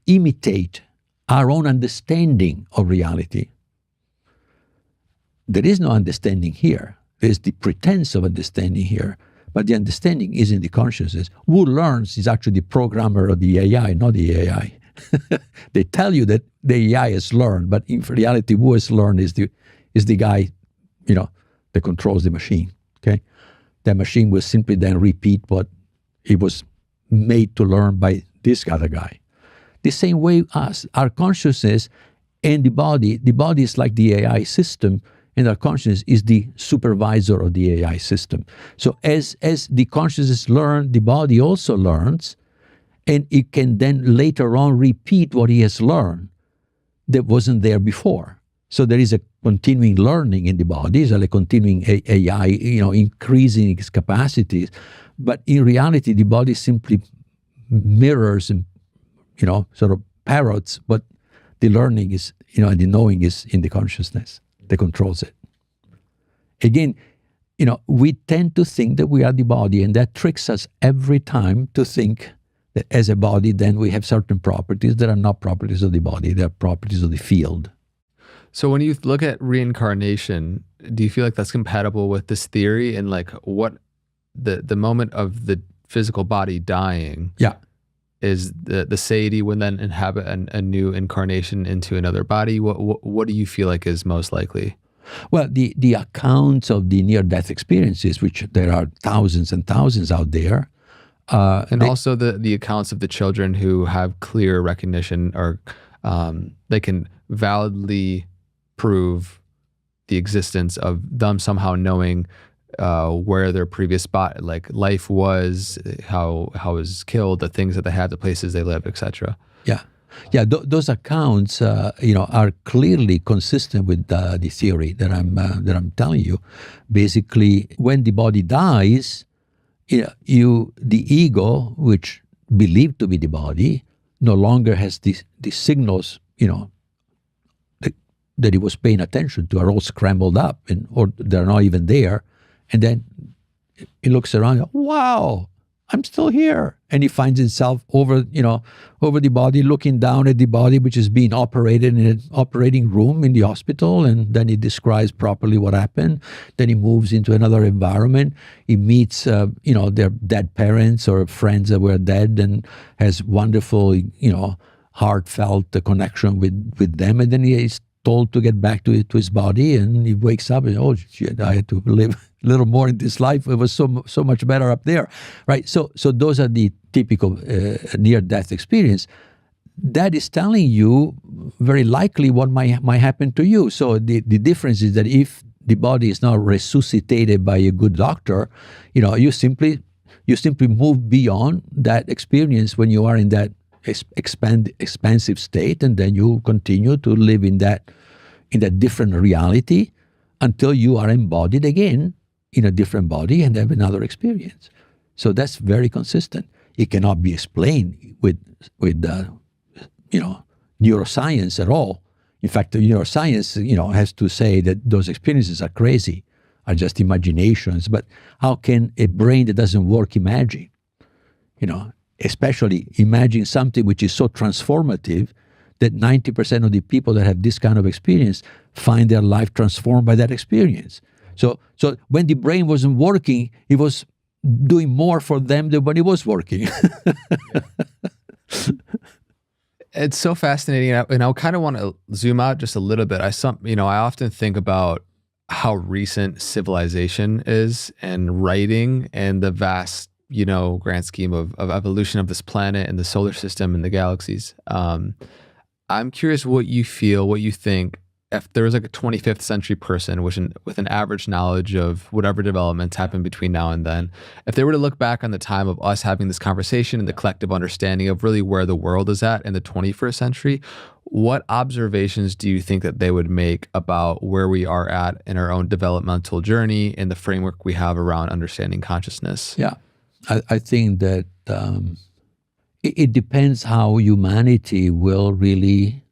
imitate our own understanding of reality. There is no understanding here. There's the pretense of understanding here, but the understanding is in the consciousness. Who learns is actually the programmer of the AI, not the AI. They tell you that the AI has learned, but in reality, who has learned is the guy, that controls the machine. Okay, that machine will simply then repeat what it was made to learn by this other guy. The same way as our consciousness and the body is like the AI system, and our consciousness is the supervisor of the AI system. So as the consciousness learns, the body also learns, and it can then later on repeat what he has learned that wasn't there before. So there is a continuing learning in the body, it's like a continuing AI, increasing its capacities. But in reality, the body simply mirrors and, sort of parrots what the learning is, and the knowing is in the consciousness that controls it. Again, we tend to think that we are the body, and that tricks us every time to think that as a body, then we have certain properties that are not properties of the body, they're properties of the field. So when you look at reincarnation, do you feel like that's compatible with this theory and like what the moment of the physical body dying is the deity would then inhabit a new incarnation into another body? What do you feel like is most likely? Well, the accounts of the near-death experiences, which there are thousands and thousands out there. And also the accounts of the children who have clear recognition, or they can validly prove the existence of them somehow knowing where their previous life was, how it was killed, the things that they had, the places they lived, etc. Those accounts, are clearly consistent with the theory that I'm telling you. Basically, when the body dies, the ego, which believed to be the body, no longer has the signals, that it was paying attention to, are all scrambled up, or they're not even there. And then he looks around, wow, I'm still here. And he finds himself over the body, looking down at the body, which is being operated in an operating room in the hospital. And then he describes properly what happened. Then he moves into another environment. He meets, their dead parents or friends that were dead, and has wonderful, heartfelt connection with them. And then he is told to get back to his body, and he wakes up and, oh shit, I had to live a little more in this life. It was so much better up there, right? So those are the typical near-death experience. That is telling you very likely what might happen to you. So the difference is that if the body is not resuscitated by a good doctor, you simply move beyond that experience when you are in that expansive state, and then you continue to live in that different reality until you are embodied again in a different body and have another experience. So that's very consistent. It cannot be explained with neuroscience at all. In fact, the neuroscience has to say that those experiences are crazy, are just imaginations. But how can a brain that doesn't work imagine? Especially imagine something which is so transformative that 90% of the people that have this kind of experience find their life transformed by that experience. So when the brain wasn't working, it was doing more for them than when it was working. It's so fascinating, and I kind of want to zoom out just a little bit. I often think about how recent civilization is, and writing, and the vast grand scheme of evolution of this planet and the solar system and the galaxies. I'm curious what you think, if there was like a 25th century person with an average knowledge of whatever developments happened between now and then, if they were to look back on the time of us having this conversation and the collective understanding of really where the world is at in the 21st century, what observations do you think that they would make about where we are at in our own developmental journey and the framework we have around understanding consciousness? Yeah. I think that it depends how humanity will really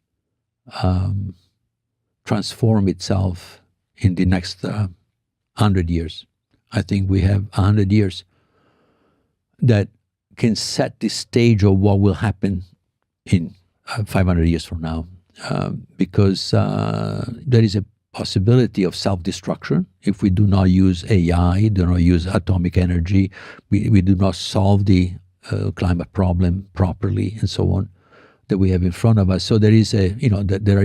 transform itself in the next 100 years. I think we have 100 years that can set the stage of what will happen in 500 years from now, because there is a possibility of self-destruction if we do not use AI, do not use atomic energy, we do not solve the climate problem properly, and so on. that we have in front of us. So there is there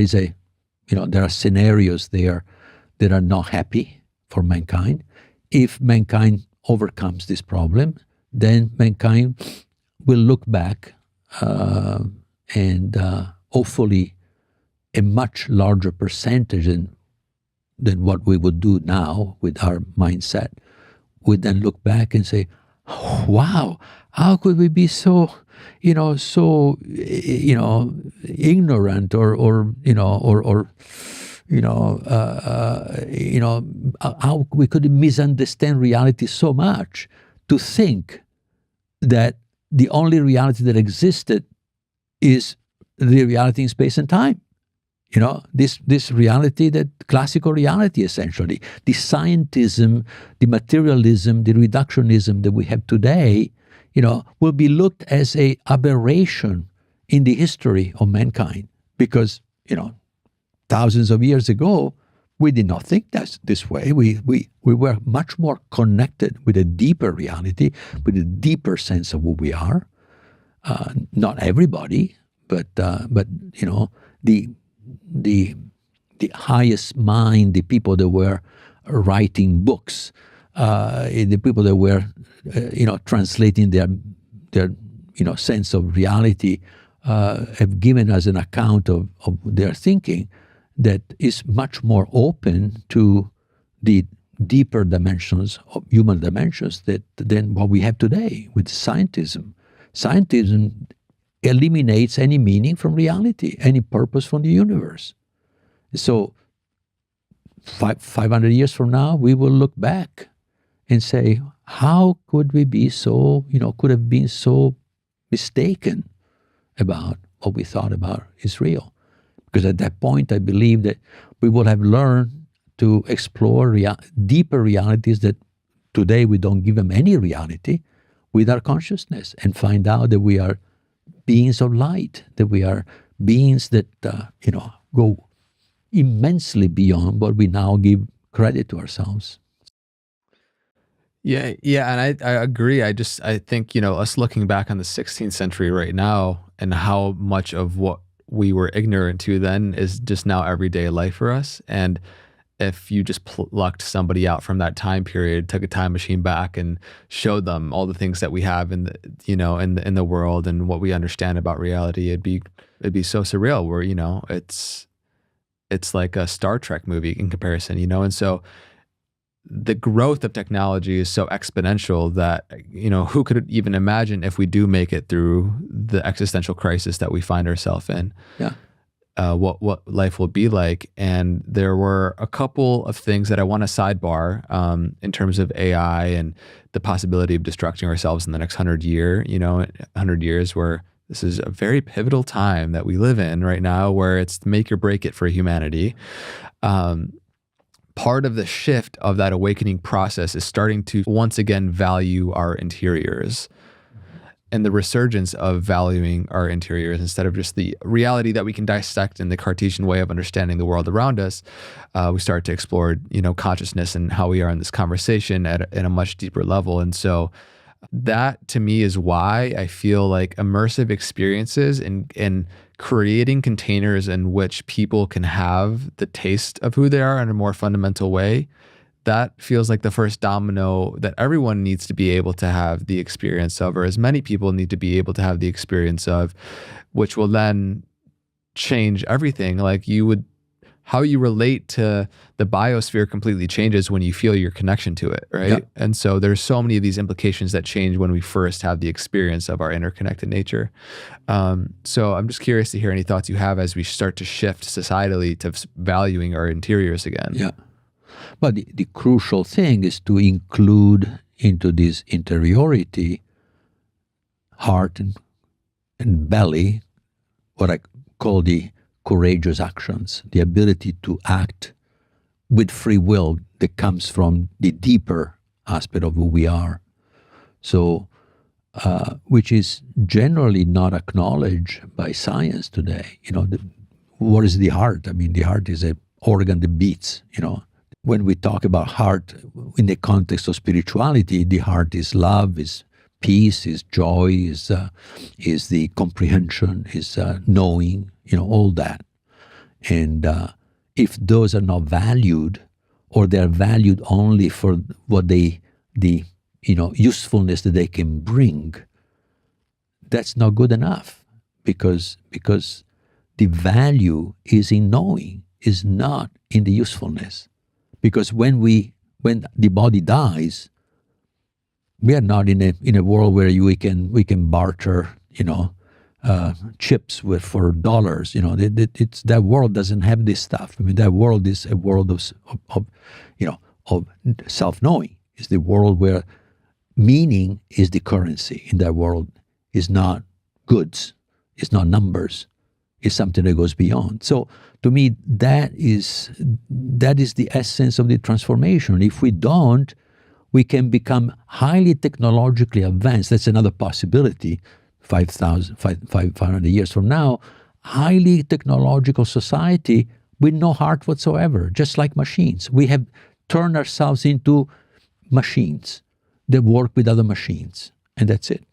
are scenarios there that are not happy for mankind. If mankind overcomes this problem, then mankind will look back and hopefully a much larger percentage than what we would do now with our mindset would then look back and say, oh, wow, how could we be so ignorant how we could misunderstand reality so much to think that the only reality that existed is the reality in space and time. This reality, that classical reality, essentially, the scientism, the materialism, the reductionism that we have today, will be looked as a aberration in the history of mankind, because thousands of years ago we did not think that's this way. We were much more connected with a deeper reality, with a deeper sense of who we are. Not everybody, but the highest mind, the people that were writing books, the people that were translating their sense of reality, have given us an account of their thinking that is much more open to the deeper dimensions of human dimensions than what we have today with scientism. Scientism eliminates any meaning from reality, any purpose from the universe. So 500 years from now, we will look back and say, how could we be so, could have been so mistaken about what we thought about is real? Because at that point, I believe that we will have learned to explore deeper realities that today we don't give them any reality with our consciousness, and find out that we are beings of light, that we are beings that, go immensely beyond what we now give credit to ourselves. Yeah, and I agree. I think, us looking back on the 16th century right now and how much of what we were ignorant to then is just now everyday life for us. And if you just plucked somebody out from that time period, took a time machine back and showed them all the things that we have in the, in the world and what we understand about reality, it'd be so surreal where, it's like a Star Trek movie in comparison, and so the growth of technology is so exponential that, who could even imagine if we do make it through the existential crisis that we find ourselves in? Yeah. What life will be like. And there were a couple of things that I want to sidebar in terms of AI and the possibility of destructing ourselves in the next 100 years, where this is a very pivotal time that we live in right now, where it's make or break it for humanity. Part of the shift of that awakening process is starting to once again value our interiors, and the resurgence of valuing our interiors instead of just the reality that we can dissect in the Cartesian way of understanding the world around us. We start to explore, consciousness and how we are in this conversation at a much deeper level. And so that to me is why I feel like immersive experiences and creating containers in which people can have the taste of who they are in a more fundamental way, that feels like the first domino that everyone needs to be able to have the experience of, or as many people need to be able to have the experience of, which will then change everything. Like how you relate to the biosphere completely changes when you feel your connection to it, right? Yep. And so there's so many of these implications that change when we first have the experience of our interconnected nature. So I'm just curious to hear any thoughts you have as we start to shift societally to valuing our interiors again. Yeah. But the crucial thing is to include into this interiority, heart and belly, what I call the courageous actions, the ability to act with free will that comes from the deeper aspect of who we are. So, which is generally not acknowledged by science today. What is the heart? I mean, the heart is an organ that beats, When we talk about heart in the context of spirituality, the heart is love, is peace, is joy, is the comprehension, is knowing, all that. And if those are not valued, or they're valued only for what the usefulness that they can bring, that's not good enough, because the value is in knowing, is not in the usefulness. Because when the body dies, we are not in a world where we can barter, chips for dollars. That world doesn't have this stuff. I mean, that world is a world of self-knowing. It's the world where meaning is the currency. In that world, is not goods, it's not numbers. It's something that goes beyond. So to me, that is the essence of the transformation. If we don't, we can become highly technologically advanced. That's another possibility. 500 years from now, highly technological society with no heart whatsoever, just like machines. We have turned ourselves into machines that work with other machines, and that's it.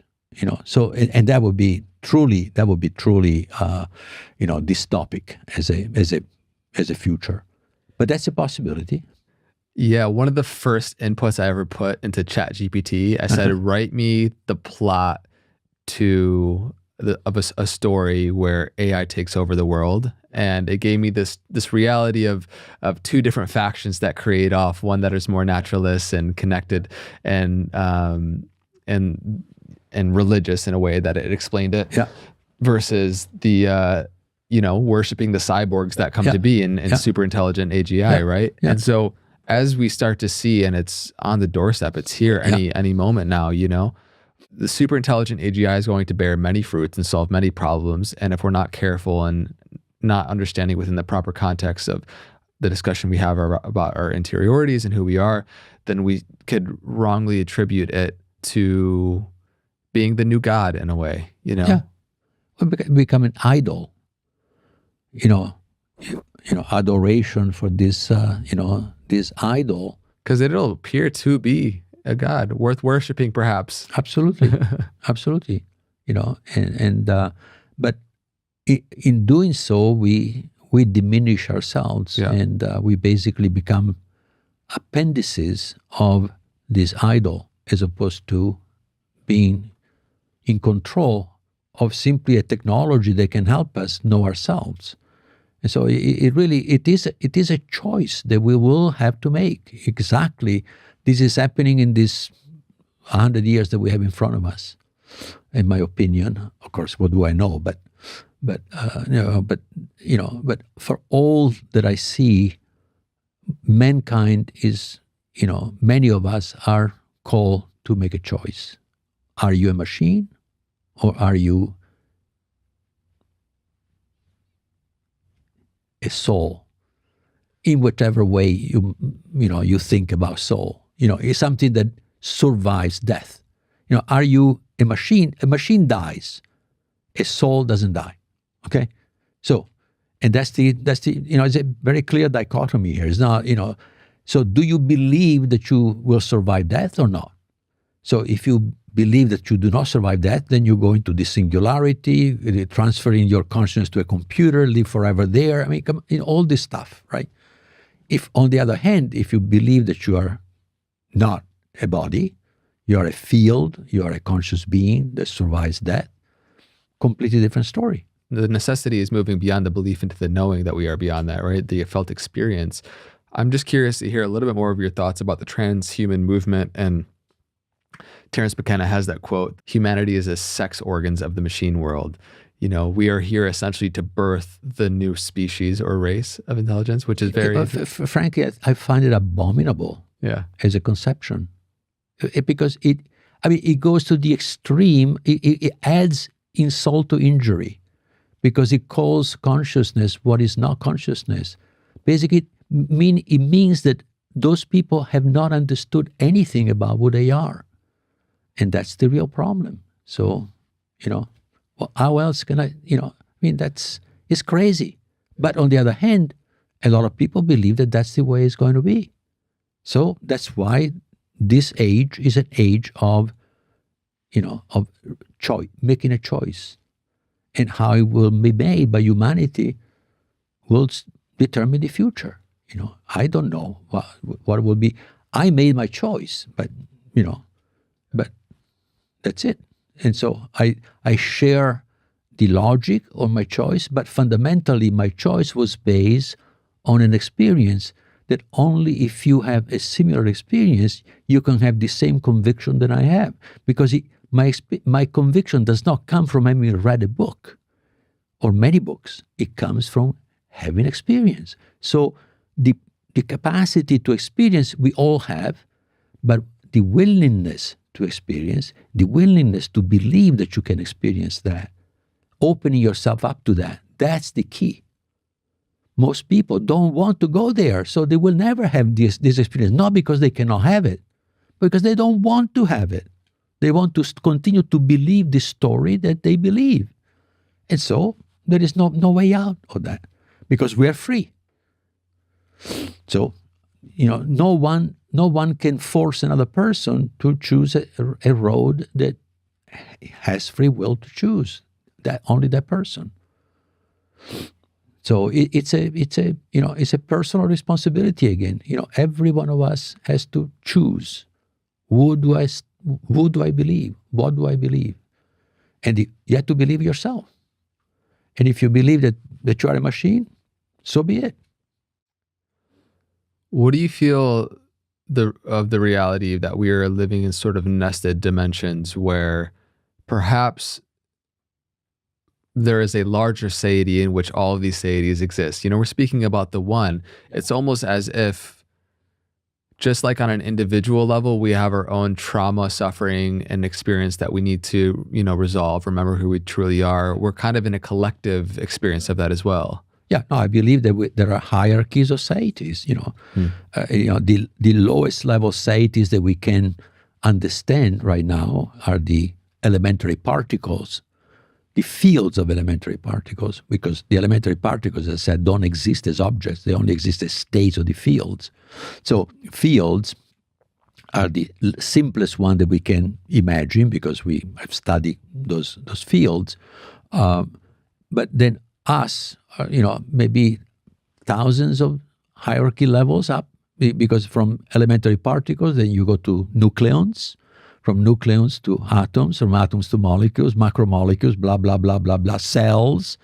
So and that would be truly dystopic as a future. But that's a possibility. Yeah, one of the first inputs I ever put into ChatGPT, I said, write me the plot of a story where AI takes over the world, and it gave me this reality of two different factions that create off, one that is more naturalist and connected and religious in a way that it explained it, versus the worshiping the cyborgs that come to be in super intelligent AGI, right? Yeah. And so as we start to see, and it's on the doorstep, it's here any moment now, the super intelligent AGI is going to bear many fruits and solve many problems. And if we're not careful and not understanding within the proper context of the discussion we have about our interiorities and who we are, then we could wrongly attribute it to being the new God in a way, Yeah. We become an idol, adoration for this, this idol. Because it'll appear to be a God worth worshiping, perhaps. Absolutely. Absolutely. But in doing so, we diminish ourselves, and we basically become appendices of this idol, as opposed to being in control of simply a technology that can help us know ourselves. And so it is a choice that we will have to make. Exactly. This is happening in this 100 years that we have in front of us, in my opinion. Of course, what do I know? But for all that I see, mankind is, many of us are called to make a choice. Are you a machine, or are you a soul? In whatever way you think about soul, it's something that survives death. Are you a machine? A machine dies. A soul doesn't die. Okay, so, and that's the it's a very clear dichotomy here. It's not So do you believe that you will survive death or not? So if you believe that you do not survive death, then you go into the singularity, transferring your consciousness to a computer, live forever there. I mean, all this stuff, right? If, on the other hand, if you believe that you are not a body, you are a field, you are a conscious being that survives death, completely different story. The necessity is moving beyond the belief into the knowing that we are beyond that, right? The felt experience. I'm just curious to hear a little bit more of your thoughts about the transhuman movement. And Terence McKenna has that quote, humanity is as sex organs of the machine world. We are here essentially to birth the new species or race of intelligence, which is very... Frankly, I find it abominable as a conception. Because it goes to the extreme. It adds insult to injury, because it calls consciousness what is not consciousness. Basically, it means that those people have not understood anything about who they are. And that's the real problem. So, well, how else can it's crazy. But on the other hand, a lot of people believe that that's the way it's going to be. So that's why this age is an age of, of choice, making a choice. And how it will be made by humanity will determine the future. I don't know what will be. I made my choice, but that's it. And so I share the logic of my choice, but fundamentally my choice was based on an experience that only if you have a similar experience, you can have the same conviction that I have. Because my conviction does not come from having read a book or many books. It comes from having experience. So the capacity to experience we all have, but the willingness to experience, the willingness to believe that you can experience that, opening yourself up to that, that's the key. Most people don't want to go there, so they will never have this experience, not because they cannot have it, because they don't want to have it. They want to continue to believe the story that they believe. And so there is no way out of that, because we are free. So, no one can force another person to choose a road that has free will to choose. That only that person. So it's a personal responsibility again. Every one of us has to choose. Who do I believe? What do I believe? And you have to believe yourself. And if you believe that you are a machine, so be it. What do you feel of the reality that we are living in sort of nested dimensions where perhaps there is a larger satiety in which all of these satieties exist? We're speaking about the one. It's almost as if, just like on an individual level, we have our own trauma, suffering, and experience that we need to, resolve, remember who we truly are. We're kind of in a collective experience of that as well. Yeah, no, I believe that there are hierarchies of satieties. The lowest level satieties that we can understand right now are the elementary particles, the fields of elementary particles, because the elementary particles, as I said, don't exist as objects. They only exist as states of the fields. So fields are the simplest one that we can imagine because we have studied those fields. But then us, maybe thousands of hierarchy levels up, because from elementary particles, then you go to nucleons, from nucleons to atoms, from atoms to molecules, macromolecules, blah, blah, blah, blah, blah, cells,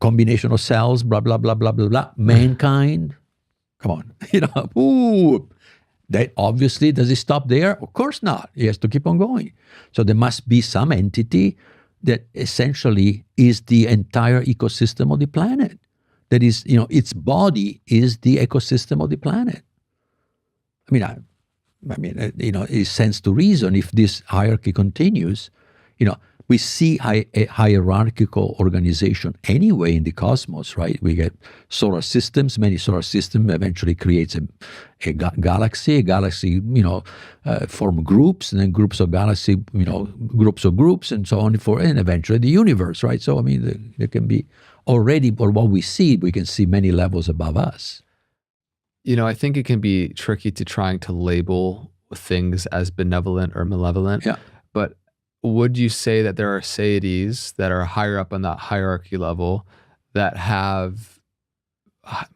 combination of cells, blah, blah, blah, blah, blah, blah, mankind. Come on, that obviously, does it stop there? Of course not. It has to keep on going. So there must be some entity that essentially is the entire ecosystem of the planet. That is, its body is the ecosystem of the planet. It stands to reason if this hierarchy continues. We see a hierarchical organization anyway in the cosmos, right? We get solar systems, many solar systems eventually creates a galaxy. A galaxy, form groups, and then groups of galaxy, groups of groups, and so on, and eventually the universe, right? So, there can be already, or what we see, we can see many levels above us. I think it can be tricky to trying to label things as benevolent or malevolent. Yeah. But would you say that there are satieties that are higher up on that hierarchy level that have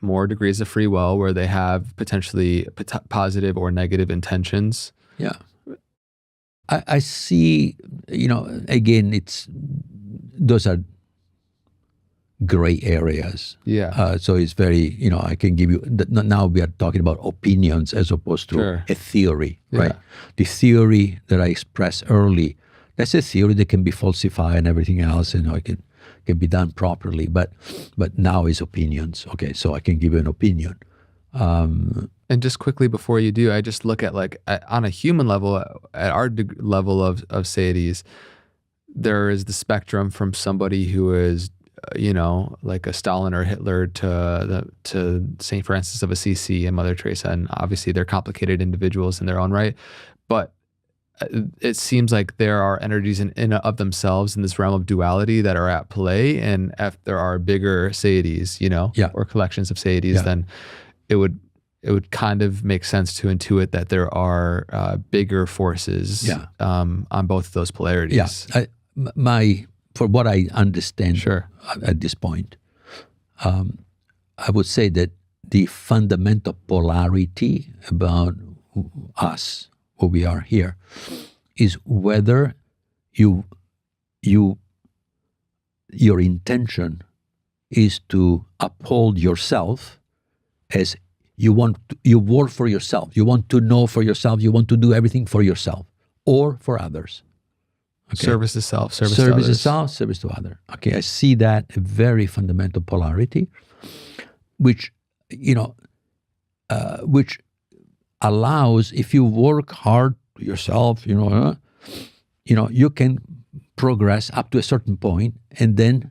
more degrees of free will, where they have potentially positive or negative intentions? Yeah. I see, again, those are gray areas. Yeah. So it's very, I can give you, now we are talking about opinions as opposed to a theory, right? The theory that I expressed early, that's a theory that can be falsified and everything else, and it can be done properly. But now is opinions. Okay, so I can give you an opinion. And just quickly before you do, I just look at on a human level, at our level of satieties, there is the spectrum from somebody who is, like a Stalin or Hitler to St. Francis of Assisi and Mother Teresa, and obviously they're complicated individuals in their own right, but it seems like there are energies in of themselves in this realm of duality that are at play, and if there are bigger satieties, or collections of satieties, then it would it would kind of make sense to intuit that there are bigger forces on both of those polarities. Yeah. For what I understand Sure. at this point, I would say that the fundamental polarity about us, who we are here, is whether your intention is to uphold yourself as you work for yourself, you want to know for yourself, you want to do everything for yourself or for others. Okay. Service to self, service to others. To self, service to other. Okay, I see that a very fundamental polarity, which which allows, if you work hard to yourself, you can progress up to a certain point, and then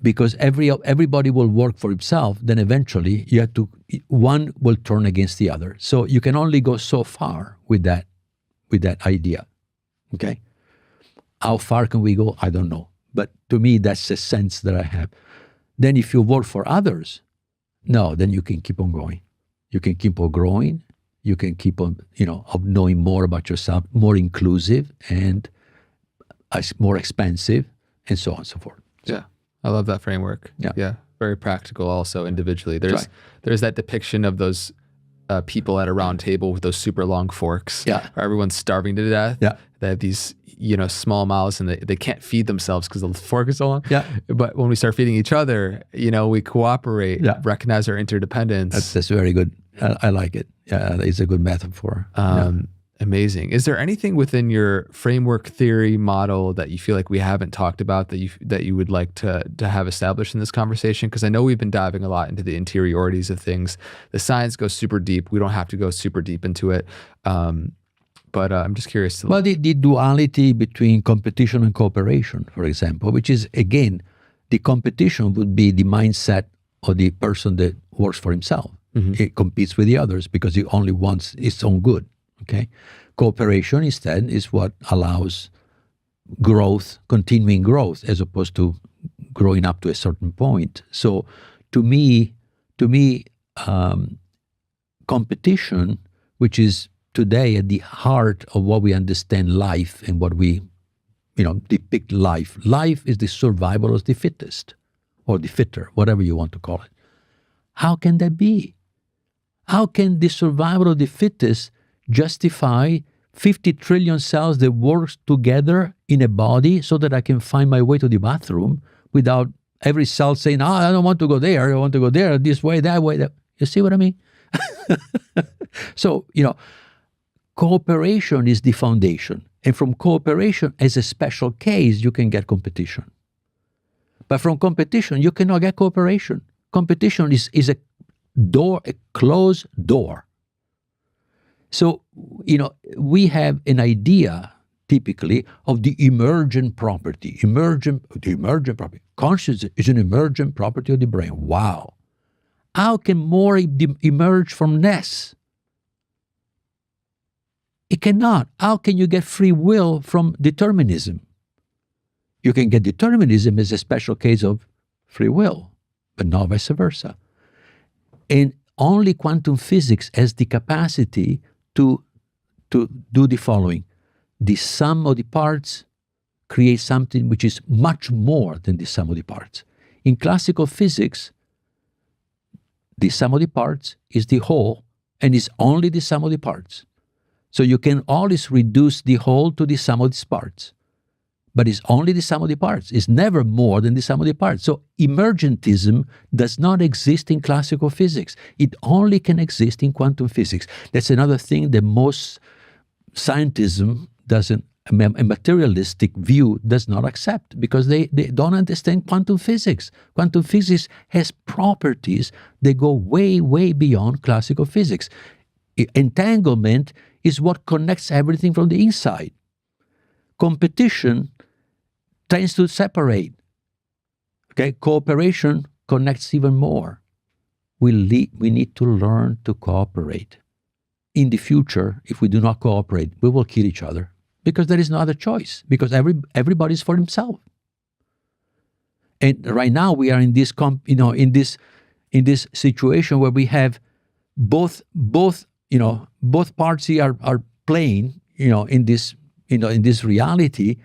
because everybody will work for himself, then eventually one will turn against the other. So you can only go so far with that idea. Okay. How far can we go? I don't know. But to me, that's the sense that I have. Then if you work for others, no, then you can keep on going. You can keep on growing. You can keep on, knowing more about yourself, more inclusive and more expansive, and so on and so forth. Yeah. I love that framework. Yeah. Very practical also individually. There's that depiction of those people at a round table with those super long forks. Yeah. Where everyone's starving to death. Yeah. They have these, small mouths and they can't feed themselves because the fork is so long. Yeah. But when we start feeding each other, we cooperate, recognize our interdependence. That's very good. I like it. Yeah, it's a good metaphor. Amazing. Is there anything within your framework, theory, model that you feel like we haven't talked about that you would like to have established in this conversation? Because I know we've been diving a lot into the interiorities of things. The science goes super deep. We don't have to go super deep into it. But I'm just curious. Well, the duality between competition and cooperation, for example, which is, again, the competition would be the mindset of the person that works for himself. Mm-hmm. He competes with the others because he only wants his own good. Okay, cooperation instead is what allows growth, continuing growth, as opposed to growing up to a certain point. So, to me, competition, which is today at the heart of what we understand life and what we, depict life. Life is the survival of the fittest, or the fitter, whatever you want to call it. How can that be? How can the survival of the fittest justify 50 trillion cells that work together in a body so that I can find my way to the bathroom without every cell saying, I don't want to go there, I want to go there, this way, that way. You see what I mean? So, cooperation is the foundation. And from cooperation, as a special case, you can get competition. But from competition, you cannot get cooperation. Competition is a door, a closed door. So, we have an idea, typically, of the emergent property. The emergent property. Consciousness is an emergent property of the brain. Wow. How can more emerge from less? It cannot. How can you get free will from determinism? You can get determinism as a special case of free will, but not vice versa. And only quantum physics has the capacity to do the following. The sum of the parts creates something which is much more than the sum of the parts. In classical physics, the sum of the parts is the whole and is only the sum of the parts. So you can always reduce the whole to the sum of its parts. But it's only the sum of the parts. It's never more than the sum of the parts. So emergentism does not exist in classical physics. It only can exist in quantum physics. That's another thing that most scientism doesn't, a materialistic view does not accept, because they don't understand quantum physics. Quantum physics has properties that go way, way beyond classical physics. Entanglement is what connects everything from the inside. Competition tends to separate. Okay, cooperation connects even more. We need to learn to cooperate. In the future, if we do not cooperate, we will kill each other, because there is no other choice, because everybody's for himself. And right now we are in this in this situation where we have both parts here are playing, in this reality,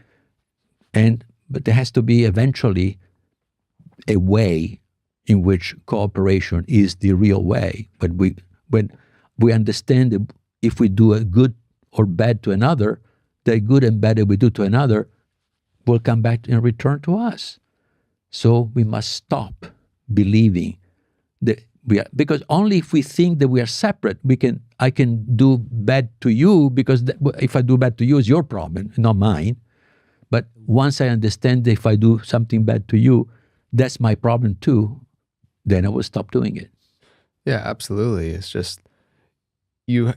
but there has to be eventually a way in which cooperation is the real way. But when we understand that if we do a good or bad to another, the good and bad that we do to another will come back and return to us. So we must stop believing that we are, because only if we think that we are separate, I can do bad to you, because if I do bad to you, it's your problem, not mine. But once I understand that if I do something bad to you, that's my problem too, then I will stop doing it. Yeah, absolutely. It's just you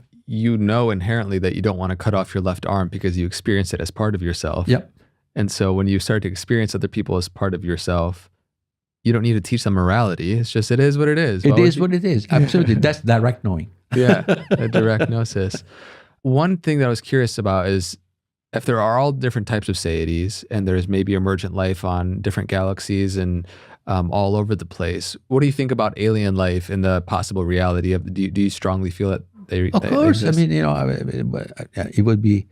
know inherently that you don't want to cut off your left arm because you experience it as part of yourself. Yep. And so when you start to experience other people as part of yourself, you don't need to teach them morality. It's just, it is what it is. It is what it is. Absolutely. That's direct knowing. Yeah, a direct gnosis. One thing that I was curious about is, if there are all different types of deities and there's maybe emergent life on different galaxies and all over the place, what do you think about alien life and the possible reality of? Do you strongly feel that they? Of course, exist? I mean, it would be.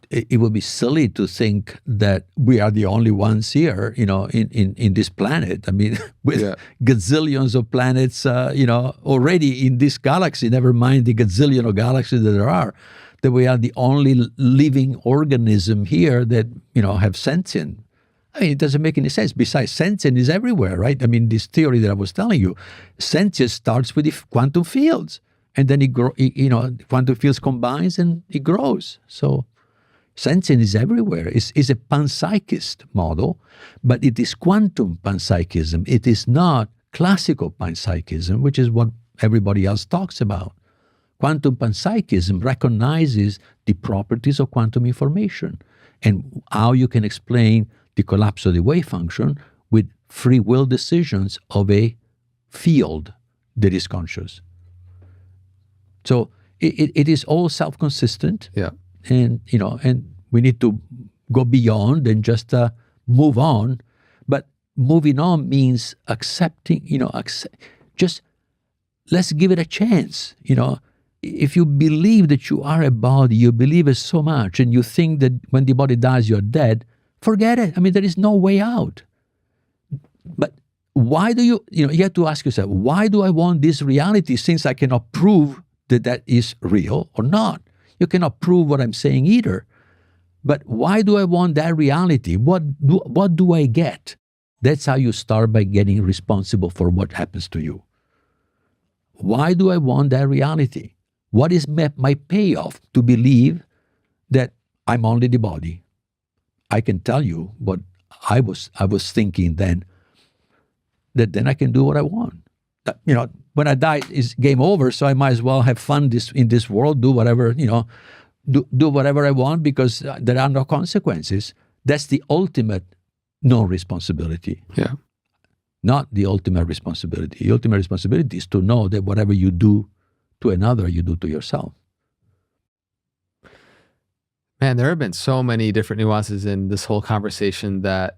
It would be silly to think that we are the only ones here, in this planet. I mean, with gazillions of planets, already in this galaxy, never mind the gazillion of galaxies that there are, that we are the only living organism here that, have sentience. I mean, it doesn't make any sense. Besides, sentience is everywhere, right? I mean, this theory that I was telling you, sentience starts with the quantum fields, and then quantum fields combines and it grows. So sentience is everywhere. It's a panpsychist model, but it is quantum panpsychism. It is not classical panpsychism, which is what everybody else talks about. Quantum panpsychism recognizes the properties of quantum information and how you can explain the collapse of the wave function with free will decisions of a field that is conscious. So it is all self-consistent. Yeah. And we need to go beyond and just move on. But moving on means accepting, just let's give it a chance. If you believe that you are a body, you believe it so much, and you think that when the body dies, you're dead, forget it. I mean, there is no way out. But why do you have to ask yourself, why do I want this reality, since I cannot prove that is real or not? You cannot prove what I'm saying either. But why do I want that reality? What do I get? That's how you start by getting responsible for what happens to you. Why do I want that reality? What is my payoff to believe that I'm only the body? I can tell you what I was thinking then, that then I can do what I want. When I die, it's game over, so I might as well have fun in this world, do whatever, do whatever I want, because there are no consequences. That's the ultimate non-responsibility. Yeah. Not the ultimate responsibility. The ultimate responsibility is to know that whatever you do to another, you do to yourself. Man, there have been so many different nuances in this whole conversation that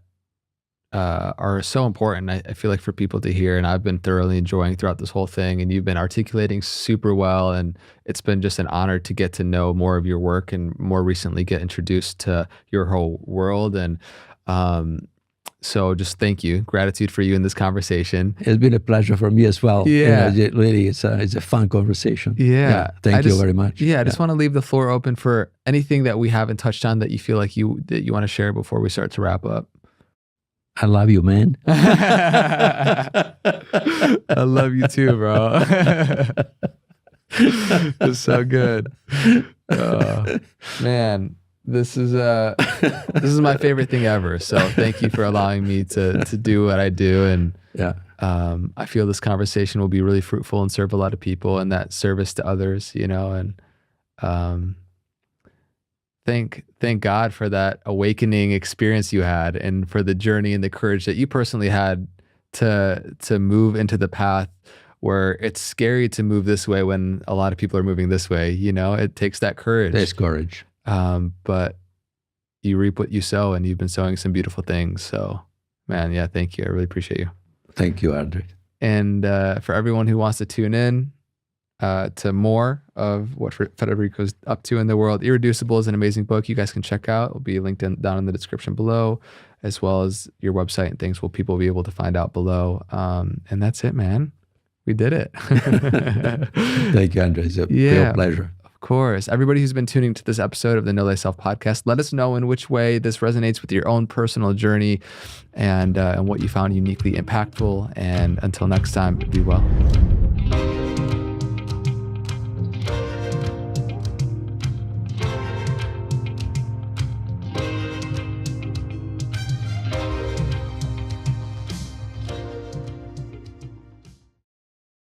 are so important, I feel like, for people to hear. And I've been thoroughly enjoying throughout this whole thing. And you've been articulating super well. And it's been just an honor to get to know more of your work and more recently get introduced to your whole world. And so just thank you. Gratitude for you in this conversation. It's been a pleasure for me as well. Yeah. Really, it's a fun conversation. Yeah. Thank you very much. Yeah. I just want to leave the floor open for anything that we haven't touched on that you feel like you want to share before we start to wrap up. I love you, man. I love you too, bro. It's so good. Man, this is my favorite thing ever. So thank you for allowing me to do what I do. And I feel this conversation will be really fruitful and serve a lot of people, and that service to others, and thank God for that awakening experience you had, and for the journey and the courage that you personally had to move into the path where it's scary to move this way when a lot of people are moving this way. It takes that courage. There's courage. But you reap what you sow, and you've been sowing some beautiful things. So, man, thank you. I really appreciate you. Thank you, Andre. And for everyone who wants to tune in, to more of what Federico's up to in the world. Irreducible is an amazing book you guys can check out. It'll be linked down in the description below, as well as your website and things people will be able to find out below. And that's it, man. We did it. Thank you, Andre. It's a real pleasure. Of course. Everybody who's been tuning to this episode of the Know Thyself podcast, let us know in which way this resonates with your own personal journey and what you found uniquely impactful. And until next time, be well.